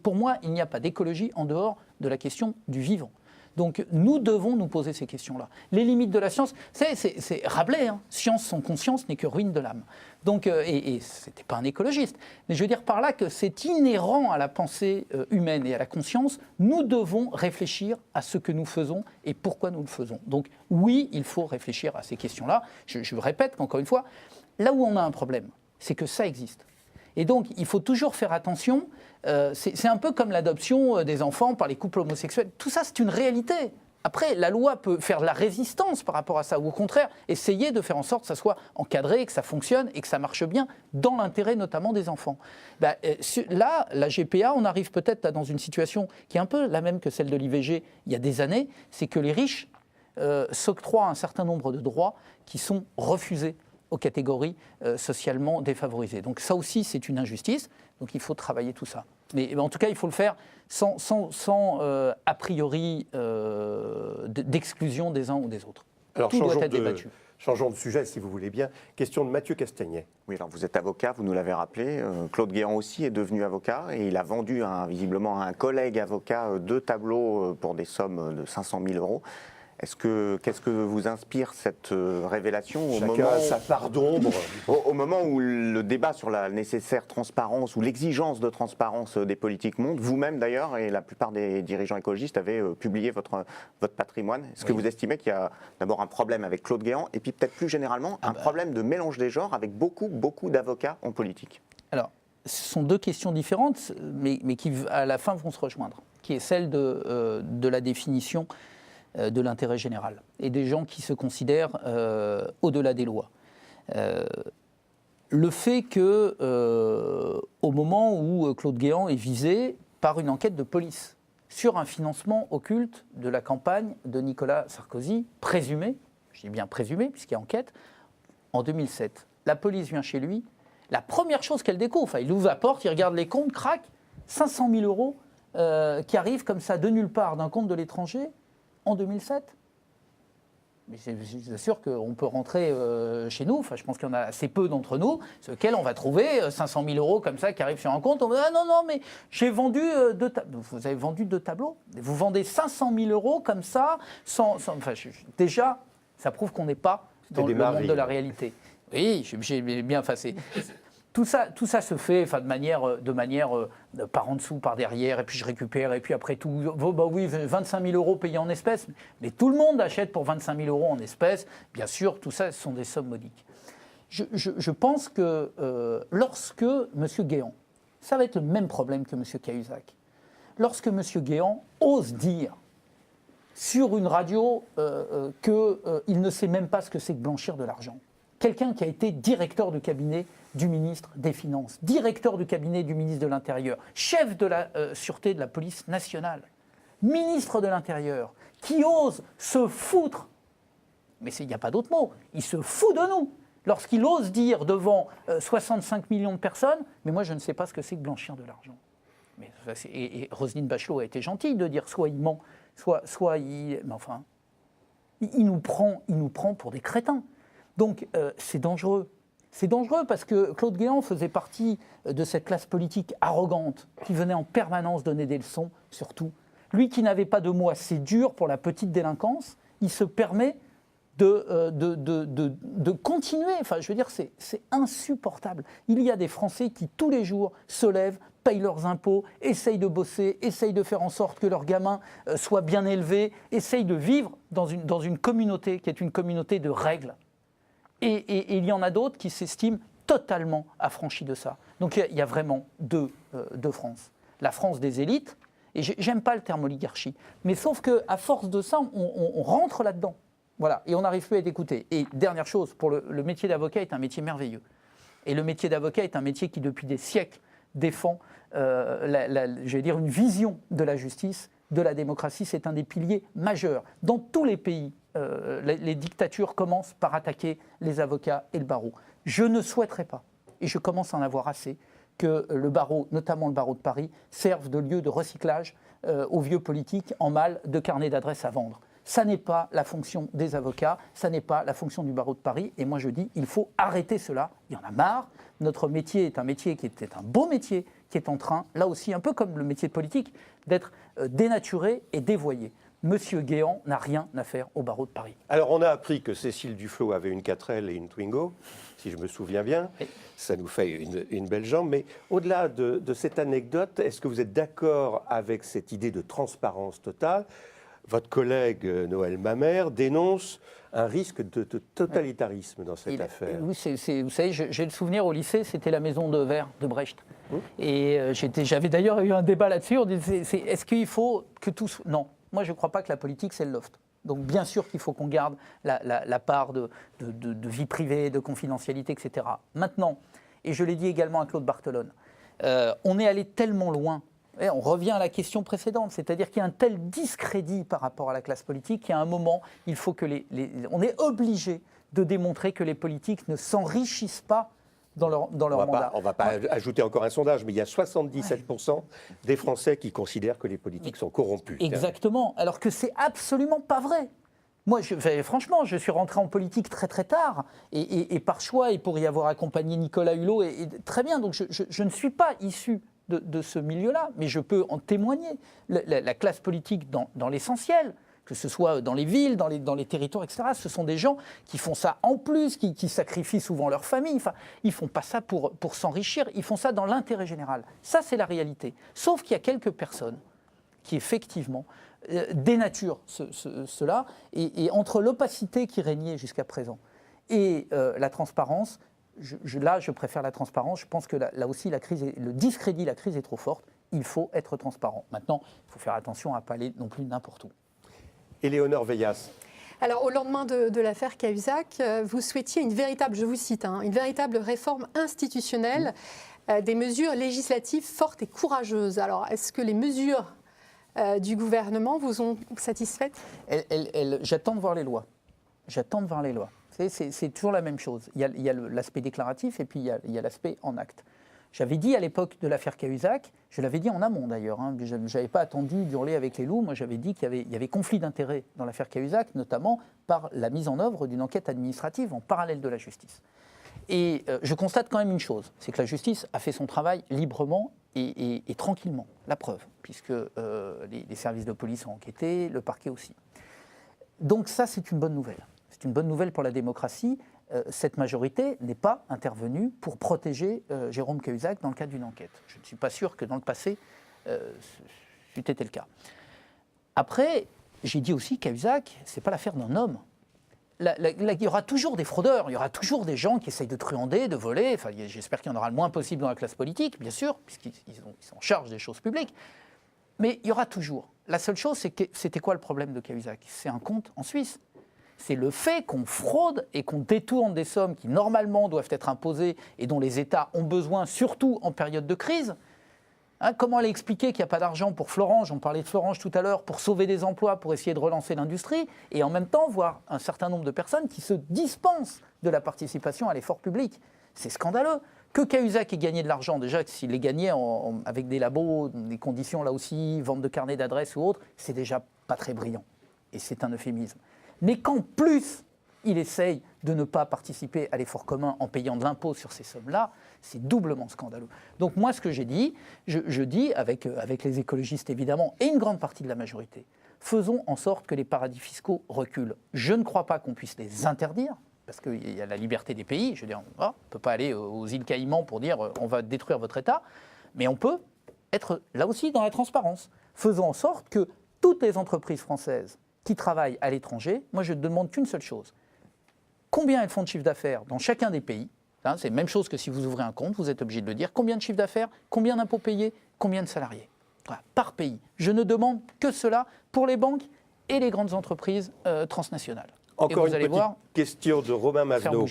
Pour moi, il n'y a pas d'écologie en dehors de la question du vivant. Donc nous devons nous poser ces questions-là. Les limites de la science, c'est Rabelais, hein. Science sans conscience n'est que ruine de l'âme. Donc, et ce n'était pas un écologiste, mais je veux dire par là que c'est inhérent à la pensée humaine et à la conscience. Nous devons réfléchir à ce que nous faisons et pourquoi nous le faisons. Donc oui, il faut réfléchir à ces questions-là. Je répète qu'encore une fois, là où on a un problème, c'est que ça existe. Et donc, il faut toujours faire attention. C'est un peu comme l'adoption des enfants par les couples homosexuels. Tout ça, c'est une réalité. Après, la loi peut faire de la résistance par rapport à ça, ou au contraire, essayer de faire en sorte que ça soit encadré, que ça fonctionne et que ça marche bien, dans l'intérêt notamment des enfants. Là, la GPA, on arrive peut-être dans une situation qui est un peu la même que celle de l'IVG il y a des années, c'est que les riches s'octroient un certain nombre de droits qui sont refusés aux catégories socialement défavorisées. Donc ça aussi, c'est une injustice, donc il faut travailler tout ça. Mais en tout cas, il faut le faire sans a priori d'exclusion des uns ou des autres. Alors, tout doit être débattu. Changeons de sujet, si vous voulez bien. Question de Mathieu Castagnet. Oui, alors vous êtes avocat, vous nous l'avez rappelé. Claude Guéant aussi est devenu avocat et il a vendu visiblement à un collègue avocat 2 tableaux pour des sommes de 500 000 euros. Qu'est-ce que vous inspire cette révélation Chacun a sa part d'ombre. Au moment où le débat sur la nécessaire transparence ou l'exigence de transparence des politiques monte, vous-même d'ailleurs, et la plupart des dirigeants écologistes avaient publié votre patrimoine. Est-ce que vous estimez qu'il y a d'abord un problème avec Claude Guéant et puis peut-être plus généralement un problème de mélange des genres avec beaucoup d'avocats en politique? Alors, ce sont 2 questions différentes, mais qui à la fin vont se rejoindre, qui est celle de la définition de l'intérêt général et des gens qui se considèrent au-delà des lois. Le fait que, au moment où Claude Guéant est visé par une enquête de police sur un financement occulte de la campagne de Nicolas Sarkozy, présumé, je dis bien présumé puisqu'il y a enquête, en 2007. La police vient chez lui, la première chose qu'elle découvre, il ouvre la porte, il regarde les comptes, crac, 500 000 euros qui arrivent comme ça de nulle part d'un compte de l'étranger, en 2007. Mais je suis sûr qu'on peut rentrer chez nous, je pense qu'il y en a assez peu d'entre nous, sur lesquels on va trouver 500 000 euros comme ça qui arrivent sur un compte. On va dire, ah non, mais j'ai vendu 2 tableaux. Vous avez vendu 2 tableaux? Vous vendez 500 000 euros comme ça, déjà, ça prouve qu'on n'est pas dans le monde de la réalité. Oui, j'ai bien effacé. Tout ça se fait de manière par en dessous, par derrière, et puis je récupère, et puis après tout, oui, 25 000 euros payés en espèces, mais tout le monde achète pour 25 000 euros en espèces. Bien sûr, tout ça, ce sont des sommes modiques. Je pense que lorsque M. Guéant, ça va être le même problème que M. Cahuzac, lorsque M. Guéant ose dire sur une radio qu'il ne sait même pas ce que c'est que blanchir de l'argent, quelqu'un qui a été directeur de cabinet du ministre des Finances, directeur du cabinet du ministre de l'Intérieur, chef de la sûreté de la police nationale, ministre de l'Intérieur, qui ose se foutre, mais il n'y a pas d'autre mot, il se fout de nous, lorsqu'il ose dire devant 65 millions de personnes, mais moi je ne sais pas ce que c'est que blanchir de l'argent. Et Roselyne Bachelot a été gentille de dire soit il ment, soit il... Mais enfin, il nous prend pour des crétins. Donc c'est dangereux. C'est dangereux parce que Claude Guéant faisait partie de cette classe politique arrogante qui venait en permanence donner des leçons sur tout. Lui qui n'avait pas de mots assez durs pour la petite délinquance, il se permet de continuer. Enfin, je veux dire, c'est insupportable. Il y a des Français qui, tous les jours, se lèvent, payent leurs impôts, essayent de bosser, essayent de faire en sorte que leurs gamins soient bien élevés, essayent de vivre dans une communauté qui est une communauté de règles. Et il y en a d'autres qui s'estiment totalement affranchis de ça. Donc il y a vraiment deux France. La France des élites, et j'aime pas le terme oligarchie, mais sauf qu'à force de ça, on rentre là-dedans. Voilà, et on n'arrive plus à être écouté. Et dernière chose, le métier d'avocat est un métier merveilleux. Et le métier d'avocat est un métier qui, depuis des siècles, défend une vision de la justice, de la démocratie. C'est un des piliers majeurs. Dans tous les pays, les dictatures commencent par attaquer les avocats et le barreau. Je ne souhaiterais pas, et je commence à en avoir assez, que le barreau, notamment le barreau de Paris, serve de lieu de recyclage aux vieux politiques en mal de carnet d'adresses à vendre. Ça n'est pas la fonction des avocats, ça n'est pas la fonction du barreau de Paris. Et moi je dis, il faut arrêter cela. Il y en a marre. Notre métier est un métier qui était un beau métier, qui est en train, là aussi, un peu comme le métier politique, d'être dénaturé et dévoyé. Monsieur Guéant n'a rien à faire au barreau de Paris. Alors, on a appris que Cécile Duflot avait une 4L et une Twingo, si je me souviens bien. Oui. Ça nous fait une belle jambe. Mais au-delà de cette anecdote, est-ce que vous êtes d'accord avec cette idée de transparence totale ? Votre collègue Noël Mamère dénonce un risque de totalitarisme dans cette affaire. Oui, vous savez, j'ai le souvenir au lycée, c'était la maison de verre de Brecht. Et j'avais d'ailleurs eu un débat là-dessus. On disait, est-ce qu'il faut que tout... Non, Moi, je ne crois pas que la politique, c'est le loft. Donc, bien sûr qu'il faut qu'on garde la part de vie privée, de confidentialité, etc. Maintenant, et je l'ai dit également à Claude Barthelone, on est allé tellement loin. Et on revient à la question précédente, c'est-à-dire qu'il y a un tel discrédit par rapport à la classe politique qu'à un moment, il faut que on est obligé de démontrer que les politiques ne s'enrichissent pas dans leur mandat. On ne va pas ajouter encore un sondage, mais il y a 77% des Français qui considèrent que les politiques sont corrompus. Exactement, alors que c'est absolument pas vrai. Moi, franchement, je suis rentré en politique très très tard, et par choix, et pour y avoir accompagné Nicolas Hulot, et très bien, donc je ne suis pas issu de ce milieu-là, mais je peux en témoigner. La classe politique dans l'essentiel, que ce soit dans les villes, dans les territoires, etc., ce sont des gens qui font ça en plus, qui sacrifient souvent leur famille. Enfin, ils ne font pas ça pour s'enrichir, ils font ça dans l'intérêt général. Ça, c'est la réalité. Sauf qu'il y a quelques personnes qui, effectivement, dénaturent cela. Et entre l'opacité qui régnait jusqu'à présent et la transparence, là, je préfère la transparence. Je pense que là aussi, le discrédit, la crise est trop forte. Il faut être transparent. Maintenant, il faut faire attention à ne pas aller non plus n'importe où. Éléonore Veillas. Alors, au lendemain de l'affaire Cahuzac, vous souhaitiez une véritable, je vous cite, une véritable réforme institutionnelle, des mesures législatives fortes et courageuses. Alors, est-ce que les mesures du gouvernement vous ont satisfaites ? J'attends de voir les lois. J'attends de voir les lois. C'est toujours la même chose. Il y a l'aspect déclaratif et puis il y a l'aspect en acte. J'avais dit à l'époque de l'affaire Cahuzac, je l'avais dit en amont d'ailleurs, je n'avais pas attendu d'hurler avec les loups, moi j'avais dit qu'il y avait conflit d'intérêts dans l'affaire Cahuzac, notamment par la mise en œuvre d'une enquête administrative en parallèle de la justice. Et je constate quand même une chose, c'est que la justice a fait son travail librement et tranquillement, la preuve, puisque les services de police ont enquêté, le parquet aussi. Donc ça, c'est une bonne nouvelle. C'est une bonne nouvelle pour la démocratie. Cette majorité n'est pas intervenue pour protéger Jérôme Cahuzac dans le cadre d'une enquête. Je ne suis pas sûr que dans le passé, c'eût été le cas. Après, j'ai dit aussi que Cahuzac, ce n'est pas l'affaire d'un homme. Il y aura toujours des fraudeurs, il y aura toujours des gens qui essayent de truander, de voler. Enfin, j'espère qu'il y en aura le moins possible dans la classe politique, bien sûr, puisqu'ils sont en charge des choses publiques. Mais il y aura toujours. La seule chose, c'est que c'était quoi le problème de Cahuzac ? C'est un compte en Suisse. C'est le fait qu'on fraude et qu'on détourne des sommes qui normalement doivent être imposées et dont les États ont besoin, surtout en période de crise. Comment aller expliquer qu'il n'y a pas d'argent pour Florange, on parlait de Florange tout à l'heure, pour sauver des emplois, pour essayer de relancer l'industrie, et en même temps voir un certain nombre de personnes qui se dispensent de la participation à l'effort public. C'est scandaleux. Que Cahuzac ait gagné de l'argent, déjà, s'il les gagnait avec des labos, des conditions là aussi, vente de carnet d'adresses ou autre, c'est déjà pas très brillant. Et c'est un euphémisme. Mais qu'en plus, il essaye de ne pas participer à l'effort commun en payant de l'impôt sur ces sommes-là, c'est doublement scandaleux. Donc moi, ce que j'ai dit, je dis, avec les écologistes évidemment, et une grande partie de la majorité, faisons en sorte que les paradis fiscaux reculent. Je ne crois pas qu'on puisse les interdire, parce qu'il y a la liberté des pays. Je veux dire, on ne peut pas aller aux îles Caïmans pour dire on va détruire votre État, mais on peut être là aussi dans la transparence. Faisons en sorte que toutes les entreprises françaises qui travaillent à l'étranger, moi je ne demande qu'une seule chose. Combien elles font de chiffre d'affaires dans chacun des pays ? C'est la même chose que si vous ouvrez un compte, vous êtes obligé de le dire. Combien de chiffre d'affaires ? Combien d'impôts payés ? Combien de salariés ? Voilà, par pays. Je ne demande que cela pour les banques et les grandes entreprises transnationales. Encore une petite question de Romain Mavenot.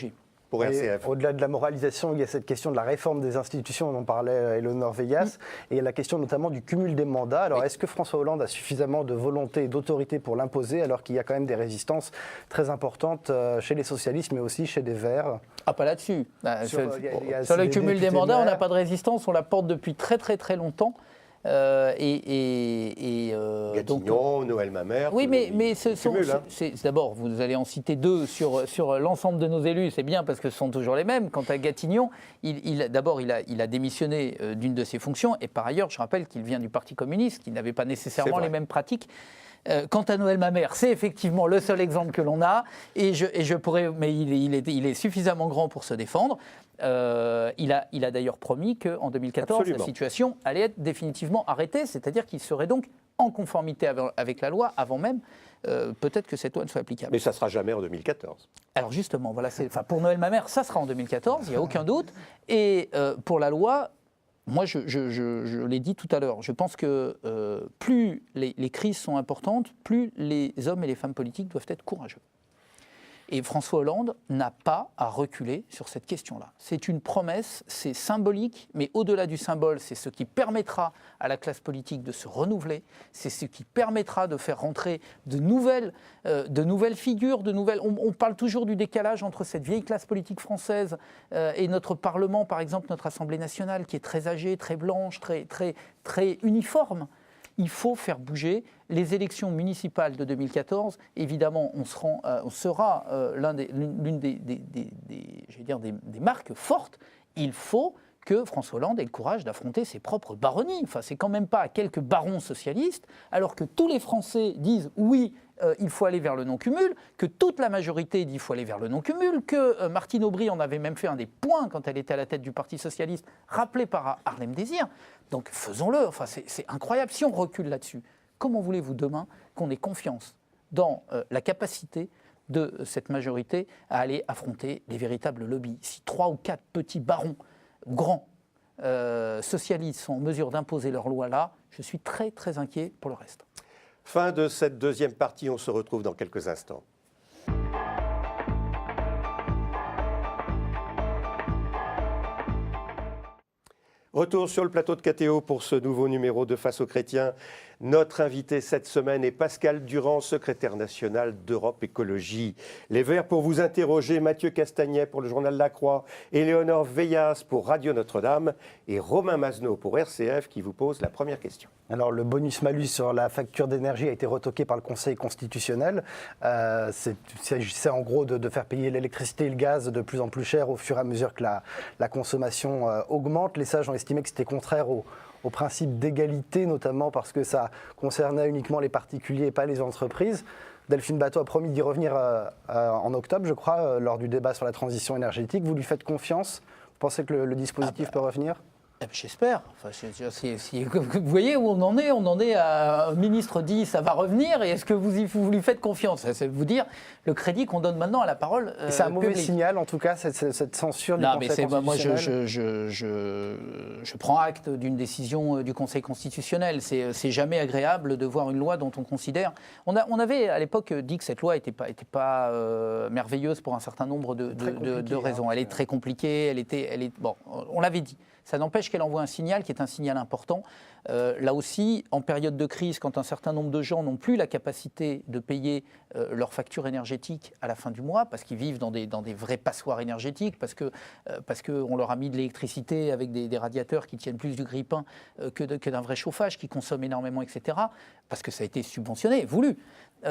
Pour RCF. Au-delà de la moralisation, il y a cette question de la réforme des institutions, on en parlait Éléonore Veillas, et il y a la question notamment du cumul des mandats. Alors est-ce que François Hollande a suffisamment de volonté et d'autorité pour l'imposer, alors qu'il y a quand même des résistances très importantes chez les socialistes, mais aussi chez les Verts ? Ah, pas là-dessus. Sur le cumul des mandats, on n'a pas de résistance, on la porte depuis très très très longtemps. Gatignon, Noël Mamère. Oui, mais d'abord, vous allez en citer deux sur l'ensemble de nos élus, c'est bien parce que ce sont toujours les mêmes. Quant à Gatignon, d'abord, il a démissionné d'une de ses fonctions, et par ailleurs, je rappelle qu'il vient du Parti communiste, qui n'avait pas nécessairement les mêmes pratiques. Quant à Noël Mamère, c'est effectivement le seul exemple que l'on a, mais il est suffisamment grand pour se défendre. Il a d'ailleurs promis qu'en 2014, Absolument. La situation allait être définitivement arrêtée, c'est-à-dire qu'il serait donc en conformité avec la loi avant même peut-être que cette loi ne soit applicable. Mais ça ne sera jamais en 2014. Alors justement, voilà, pour Noël Mamère, ça sera en 2014, il n'y a aucun doute. Et pour la loi, moi, je l'ai dit tout à l'heure, je pense que plus les crises sont importantes, plus les hommes et les femmes politiques doivent être courageux. Et François Hollande n'a pas à reculer sur cette question-là. C'est une promesse, c'est symbolique, mais au-delà du symbole, c'est ce qui permettra à la classe politique de se renouveler, c'est ce qui permettra de faire rentrer de nouvelles figures, On parle toujours du décalage entre cette vieille classe politique française et notre Parlement, par exemple, notre Assemblée nationale, qui est très âgée, très blanche, très uniforme. Il faut faire bouger. Les élections municipales de 2014, évidemment, on sera l'une des marques fortes. Il faut que François Hollande ait le courage d'affronter ses propres baronnies. Enfin, c'est quand même pas à quelques barons socialistes, alors que tous les Français disent oui, il faut aller vers le non-cumul, que toute la majorité dit qu'il faut aller vers le non-cumul, que Martine Aubry en avait même fait un des points quand elle était à la tête du Parti socialiste, rappelé par Harlem Désir. Donc faisons-le, enfin, c'est incroyable. Si on recule là-dessus, comment voulez-vous demain qu'on ait confiance dans la capacité de cette majorité à aller affronter les véritables lobbies? Si 3 ou 4 petits barons, grands, socialistes sont en mesure d'imposer leur loi là, je suis très très inquiet pour le reste. Fin de cette deuxième partie, on se retrouve dans quelques instants. Retour sur le plateau de KTO pour ce nouveau numéro de Face aux Chrétiens. Notre invité cette semaine est Pascal Durand, secrétaire national d'Europe Écologie Les Verts. Pour vous interroger, Mathieu Castagnet pour le journal La Croix, Éléonore Veillas pour Radio Notre-Dame et Romain Mazenot pour RCF qui vous pose la première question. Alors le bonus-malus sur la facture d'énergie a été retoqué par le Conseil constitutionnel. C'est en gros de faire payer l'électricité et le gaz de plus en plus cher au fur et à mesure que la consommation augmente. Les sages ont estimé que c'était contraire au principe d'égalité, notamment parce que ça concernait uniquement les particuliers et pas les entreprises. Delphine Batho a promis d'y revenir en octobre, je crois, lors du débat sur la transition énergétique. Vous lui faites confiance? Vous pensez que le dispositif peut revenir? J'espère. Enfin, vous voyez où on en est? On en est à un ministre dit ça va revenir, et est-ce que vous lui faites confiance? C'est vous dire le crédit qu'on donne maintenant à la parole publique. C'est un mauvais signal, en tout cas, cette censure du Conseil constitutionnel. Moi, je prends acte d'une décision du Conseil constitutionnel. C'est jamais agréable de voir une loi dont on considère... On avait à l'époque dit que cette loi n'était pas merveilleuse pour un certain nombre de raisons. Elle est très compliquée, bon, on l'avait dit. Ça n'empêche qu'elle envoie un signal qui est un signal important. Là aussi, en période de crise, quand un certain nombre de gens n'ont plus la capacité de payer leur facture énergétique à la fin du mois, parce qu'ils vivent dans des vraies passoires énergétiques, parce qu'on leur a mis de l'électricité avec des radiateurs qui tiennent plus du grille-pain que d'un vrai chauffage, qui consomment énormément, etc., parce que ça a été subventionné, voulu.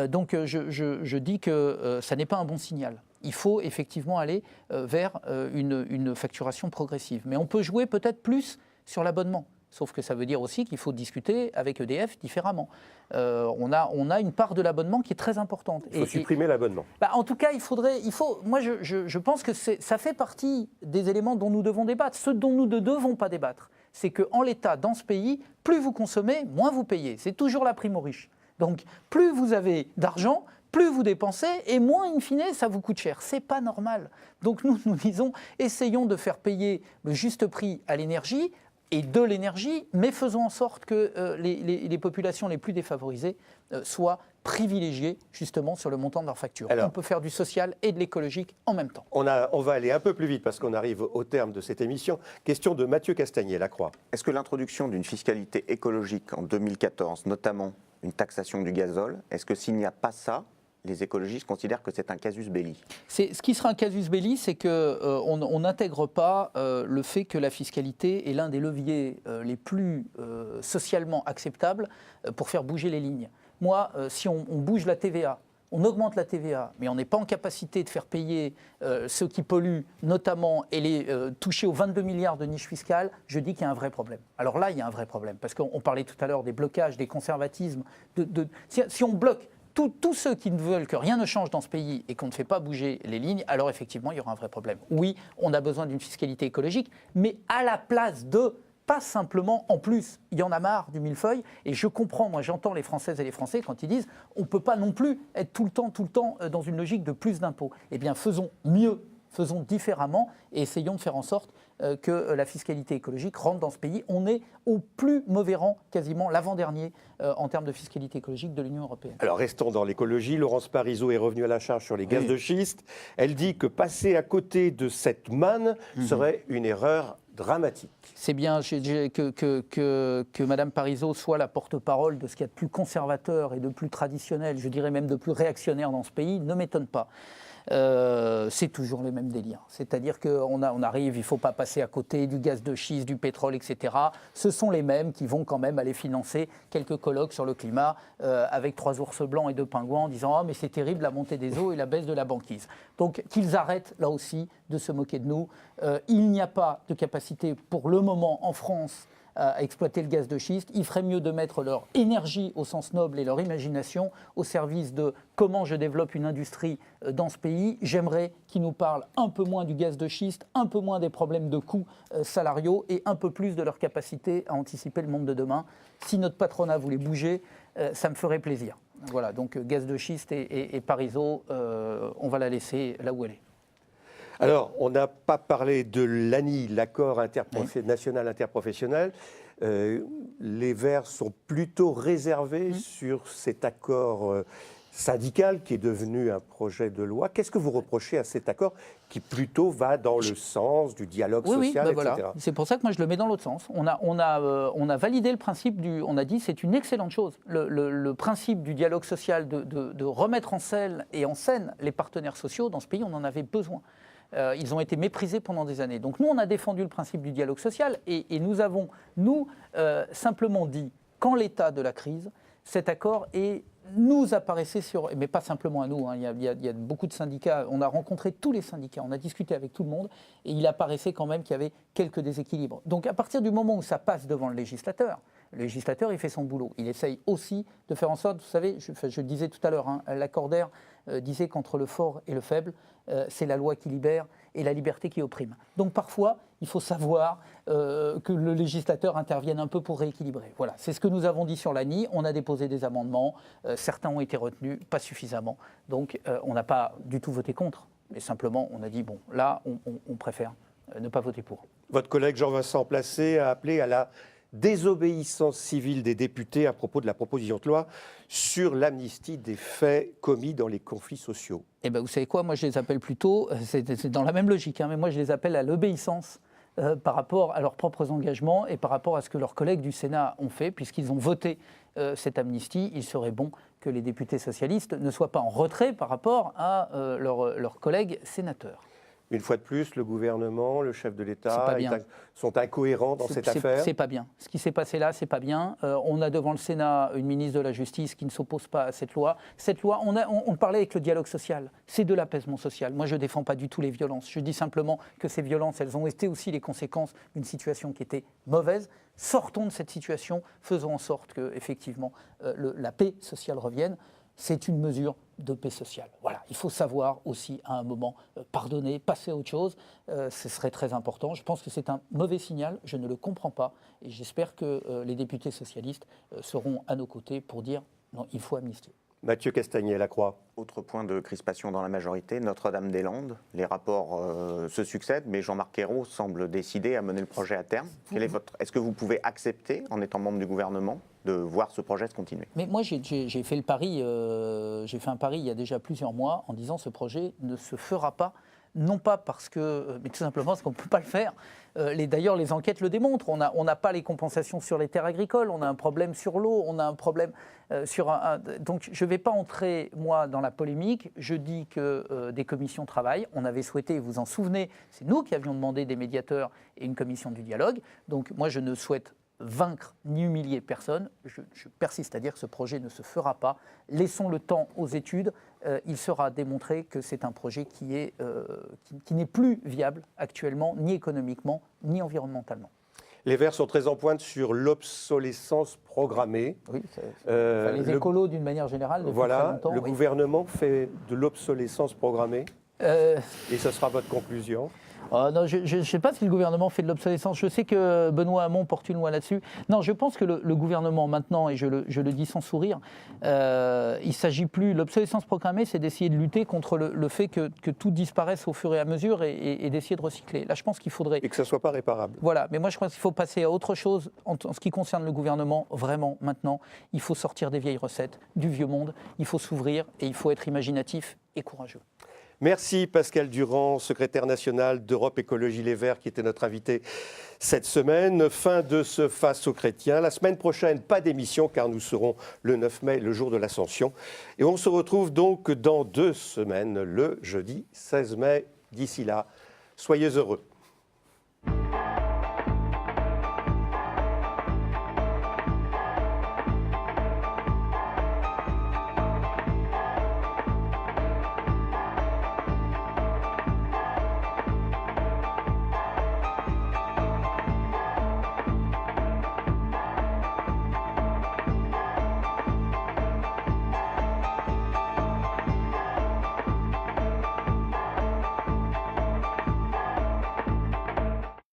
Donc je dis que ça n'est pas un bon signal. Il faut effectivement aller vers une facturation progressive. Mais on peut jouer peut-être plus sur l'abonnement. Sauf que ça veut dire aussi qu'il faut discuter avec EDF différemment. On a une part de l'abonnement qui est très importante. Il faut supprimer l'abonnement. En tout cas, moi, je pense que ça fait partie des éléments dont nous devons débattre. Ce dont nous ne devons pas débattre, c'est qu'en l'état, dans ce pays, plus vous consommez, moins vous payez. C'est toujours la prime aux riches. Donc, plus vous avez d'argent, plus vous dépensez et moins, in fine, ça vous coûte cher. C'est pas normal. Donc nous disons, essayons de faire payer le juste prix à l'énergie et de l'énergie, mais faisons en sorte que les populations les plus défavorisées soient privilégiées justement sur le montant de leur facture. Alors, on peut faire du social et de l'écologique en même temps. On va aller un peu plus vite parce qu'on arrive au terme de cette émission. Question de Mathieu Castagnet, La Croix. Est-ce que l'introduction d'une fiscalité écologique en 2014, notamment une taxation du gazole, est-ce que s'il n'y a pas ça, les écologistes considèrent que c'est un casus belli? Ce qui sera un casus belli, c'est qu'on n'intègre pas le fait que la fiscalité est l'un des leviers les plus socialement acceptables pour faire bouger les lignes. Moi, si on bouge la TVA, on augmente la TVA, mais on n'est pas en capacité de faire payer ceux qui polluent, notamment, et les toucher aux 22 milliards de niches fiscales, je dis qu'il y a un vrai problème. Alors là, il y a un vrai problème, parce qu'on parlait tout à l'heure des blocages, des conservatismes. Si on bloque tous ceux qui ne veulent que rien ne change dans ce pays et qu'on ne fait pas bouger les lignes, alors effectivement, il y aura un vrai problème. Oui, on a besoin d'une fiscalité écologique, mais à la place de, pas simplement en plus. Il y en a marre du millefeuille, et je comprends, moi j'entends les Françaises et les Français quand ils disent on ne peut pas non plus être tout le temps dans une logique de plus d'impôts. Eh bien, faisons mieux. Faisons différemment et essayons de faire en sorte que la fiscalité écologique rentre dans ce pays. On est au plus mauvais rang, quasiment l'avant-dernier en termes de fiscalité écologique de l'Union européenne. Alors restons dans l'écologie. Laurence Parisot est revenue à la charge sur les gaz de schiste. Elle dit que passer à côté de cette manne serait une erreur dramatique. C'est bien que Mme Parisot soit la porte-parole de ce qu'il y a de plus conservateur et de plus traditionnel, je dirais même de plus réactionnaire dans ce pays, ne m'étonne pas. C'est toujours les mêmes délires. C'est-à-dire qu'on arrive, il ne faut pas passer à côté du gaz de schiste, du pétrole, etc. Ce sont les mêmes qui vont quand même aller financer quelques colloques sur le climat avec 3 ours blancs et 2 pingouins en disant « Ah, mais c'est terrible la montée des eaux et la baisse de la banquise ». Donc qu'ils arrêtent là aussi de se moquer de nous. Il n'y a pas de capacité pour le moment en France à exploiter le gaz de schiste. Il ferait mieux de mettre leur énergie au sens noble et leur imagination au service de comment je développe une industrie dans ce pays. J'aimerais qu'ils nous parlent un peu moins du gaz de schiste, un peu moins des problèmes de coûts salariaux et un peu plus de leur capacité à anticiper le monde de demain. Si notre patronat voulait bouger, ça me ferait plaisir. Voilà, donc gaz de schiste et Parisot, on va la laisser là où elle est. Alors, on n'a pas parlé de l'ANI, l'accord national interprofessionnel. Les Verts sont plutôt réservés sur cet accord syndical qui est devenu un projet de loi. Qu'est-ce que vous reprochez à cet accord qui plutôt va dans le sens du dialogue social, etc. Voilà. C'est pour ça que moi je le mets dans l'autre sens. On a validé le principe on a dit c'est une excellente chose. Le principe du dialogue social, de remettre en scène les partenaires sociaux dans ce pays, on en avait besoin. Ils ont été méprisés pendant des années. Donc nous, on a défendu le principe du dialogue social et nous avons, simplement dit qu'en l'état de la crise, cet accord nous apparaissait mais pas simplement à nous, hein, il y a beaucoup de syndicats, on a rencontré tous les syndicats, on a discuté avec tout le monde et il apparaissait quand même qu'il y avait quelques déséquilibres. Donc à partir du moment où ça passe devant le législateur, il fait son boulot. Il essaye aussi de faire en sorte, vous savez, je le disais tout à l'heure, hein, Lacordaire disait qu'entre le fort et le faible, c'est la loi qui libère et la liberté qui opprime. Donc parfois, il faut savoir que le législateur intervienne un peu pour rééquilibrer. Voilà, c'est ce que nous avons dit sur l'ANI. On a déposé des amendements, certains ont été retenus, pas suffisamment. Donc on n'a pas du tout voté contre, mais simplement on a dit, bon, là, on préfère ne pas voter pour. Votre collègue Jean-Vincent Placé a appelé à la désobéissance civile des députés à propos de la proposition de loi sur l'amnistie des faits commis dans les conflits sociaux. Eh bien, vous savez quoi, moi je les appelle plutôt, c'est dans la même logique, hein, mais moi je les appelle à l'obéissance par rapport à leurs propres engagements et par rapport à ce que leurs collègues du Sénat ont fait, puisqu'ils ont voté cette amnistie. Il serait bon que les députés socialistes ne soient pas en retrait par rapport à leurs collègues sénateurs. Une fois de plus, le gouvernement, le chef de l'État sont incohérents dans cette affaire. C'est pas bien. Ce qui s'est passé là, c'est pas bien. On a devant le Sénat une ministre de la Justice qui ne s'oppose pas à cette loi. Cette loi, on parlait avec le dialogue social. C'est de l'apaisement social. Moi, je ne défends pas du tout les violences. Je dis simplement que ces violences, elles ont été aussi les conséquences d'une situation qui était mauvaise. Sortons de cette situation, faisons en sorte que, effectivement, la paix sociale revienne. C'est une mesure de paix sociale. Voilà, il faut savoir aussi à un moment pardonner, passer à autre chose. Ce serait très important. Je pense que c'est un mauvais signal, je ne le comprends pas. Et j'espère que les députés socialistes seront à nos côtés pour dire non, il faut amnistier. Mathieu Castagnet, La Croix. Autre point de crispation dans la majorité, Notre-Dame-des-Landes. Les rapports se succèdent, mais Jean-Marc Ayrault semble décidé à mener le projet à terme. Est-ce que vous pouvez accepter, en étant membre du gouvernement, de voir ce projet se continuer? Mais moi, j'ai fait le pari, j'ai fait un pari il y a déjà plusieurs mois en disant ce projet ne se fera pas. Non pas parce que, mais tout simplement parce qu'on ne peut pas le faire. D'ailleurs, les enquêtes le démontrent. On n'a pas les compensations sur les terres agricoles, on a un problème sur l'eau, on a un problème sur donc je ne vais pas entrer, moi, dans la polémique. Je dis que des commissions travaillent. On avait souhaité, vous en souvenez, c'est nous qui avions demandé des médiateurs et une commission du dialogue. Donc moi, je ne souhaite vaincre ni humilier personne. Je persiste à dire que ce projet ne se fera pas. Laissons le temps aux études. Il sera démontré que c'est un projet qui n'est plus viable actuellement, ni économiquement, ni environnementalement. Les Verts sont très en pointe sur l'obsolescence programmée. Oui, les écolos, d'une manière générale, depuis très longtemps. Le gouvernement fait de l'obsolescence programmée. Et ce sera votre conclusion? Non, je ne sais pas si le gouvernement fait de l'obsolescence. Je sais que Benoît Hamon porte une loi là-dessus. Non, je pense que le gouvernement maintenant, et je le dis sans sourire, il ne s'agit plus. L'obsolescence programmée, c'est d'essayer de lutter contre le fait que tout disparaisse au fur et à mesure et d'essayer de recycler. Là, je pense qu'il faudrait. Et que ça ne soit pas réparable. Voilà, mais moi je pense qu'il faut passer à autre chose en ce qui concerne le gouvernement. Vraiment, maintenant, il faut sortir des vieilles recettes, du vieux monde. Il faut s'ouvrir et il faut être imaginatif et courageux. Merci Pascal Durand, secrétaire national d'Europe Écologie Les Verts, qui était notre invité cette semaine. Fin de ce Face aux chrétiens. La semaine prochaine, pas d'émission, car nous serons le 9 mai, le jour de l'Ascension. Et on se retrouve donc dans 2 semaines, le jeudi 16 mai. D'ici là, soyez heureux.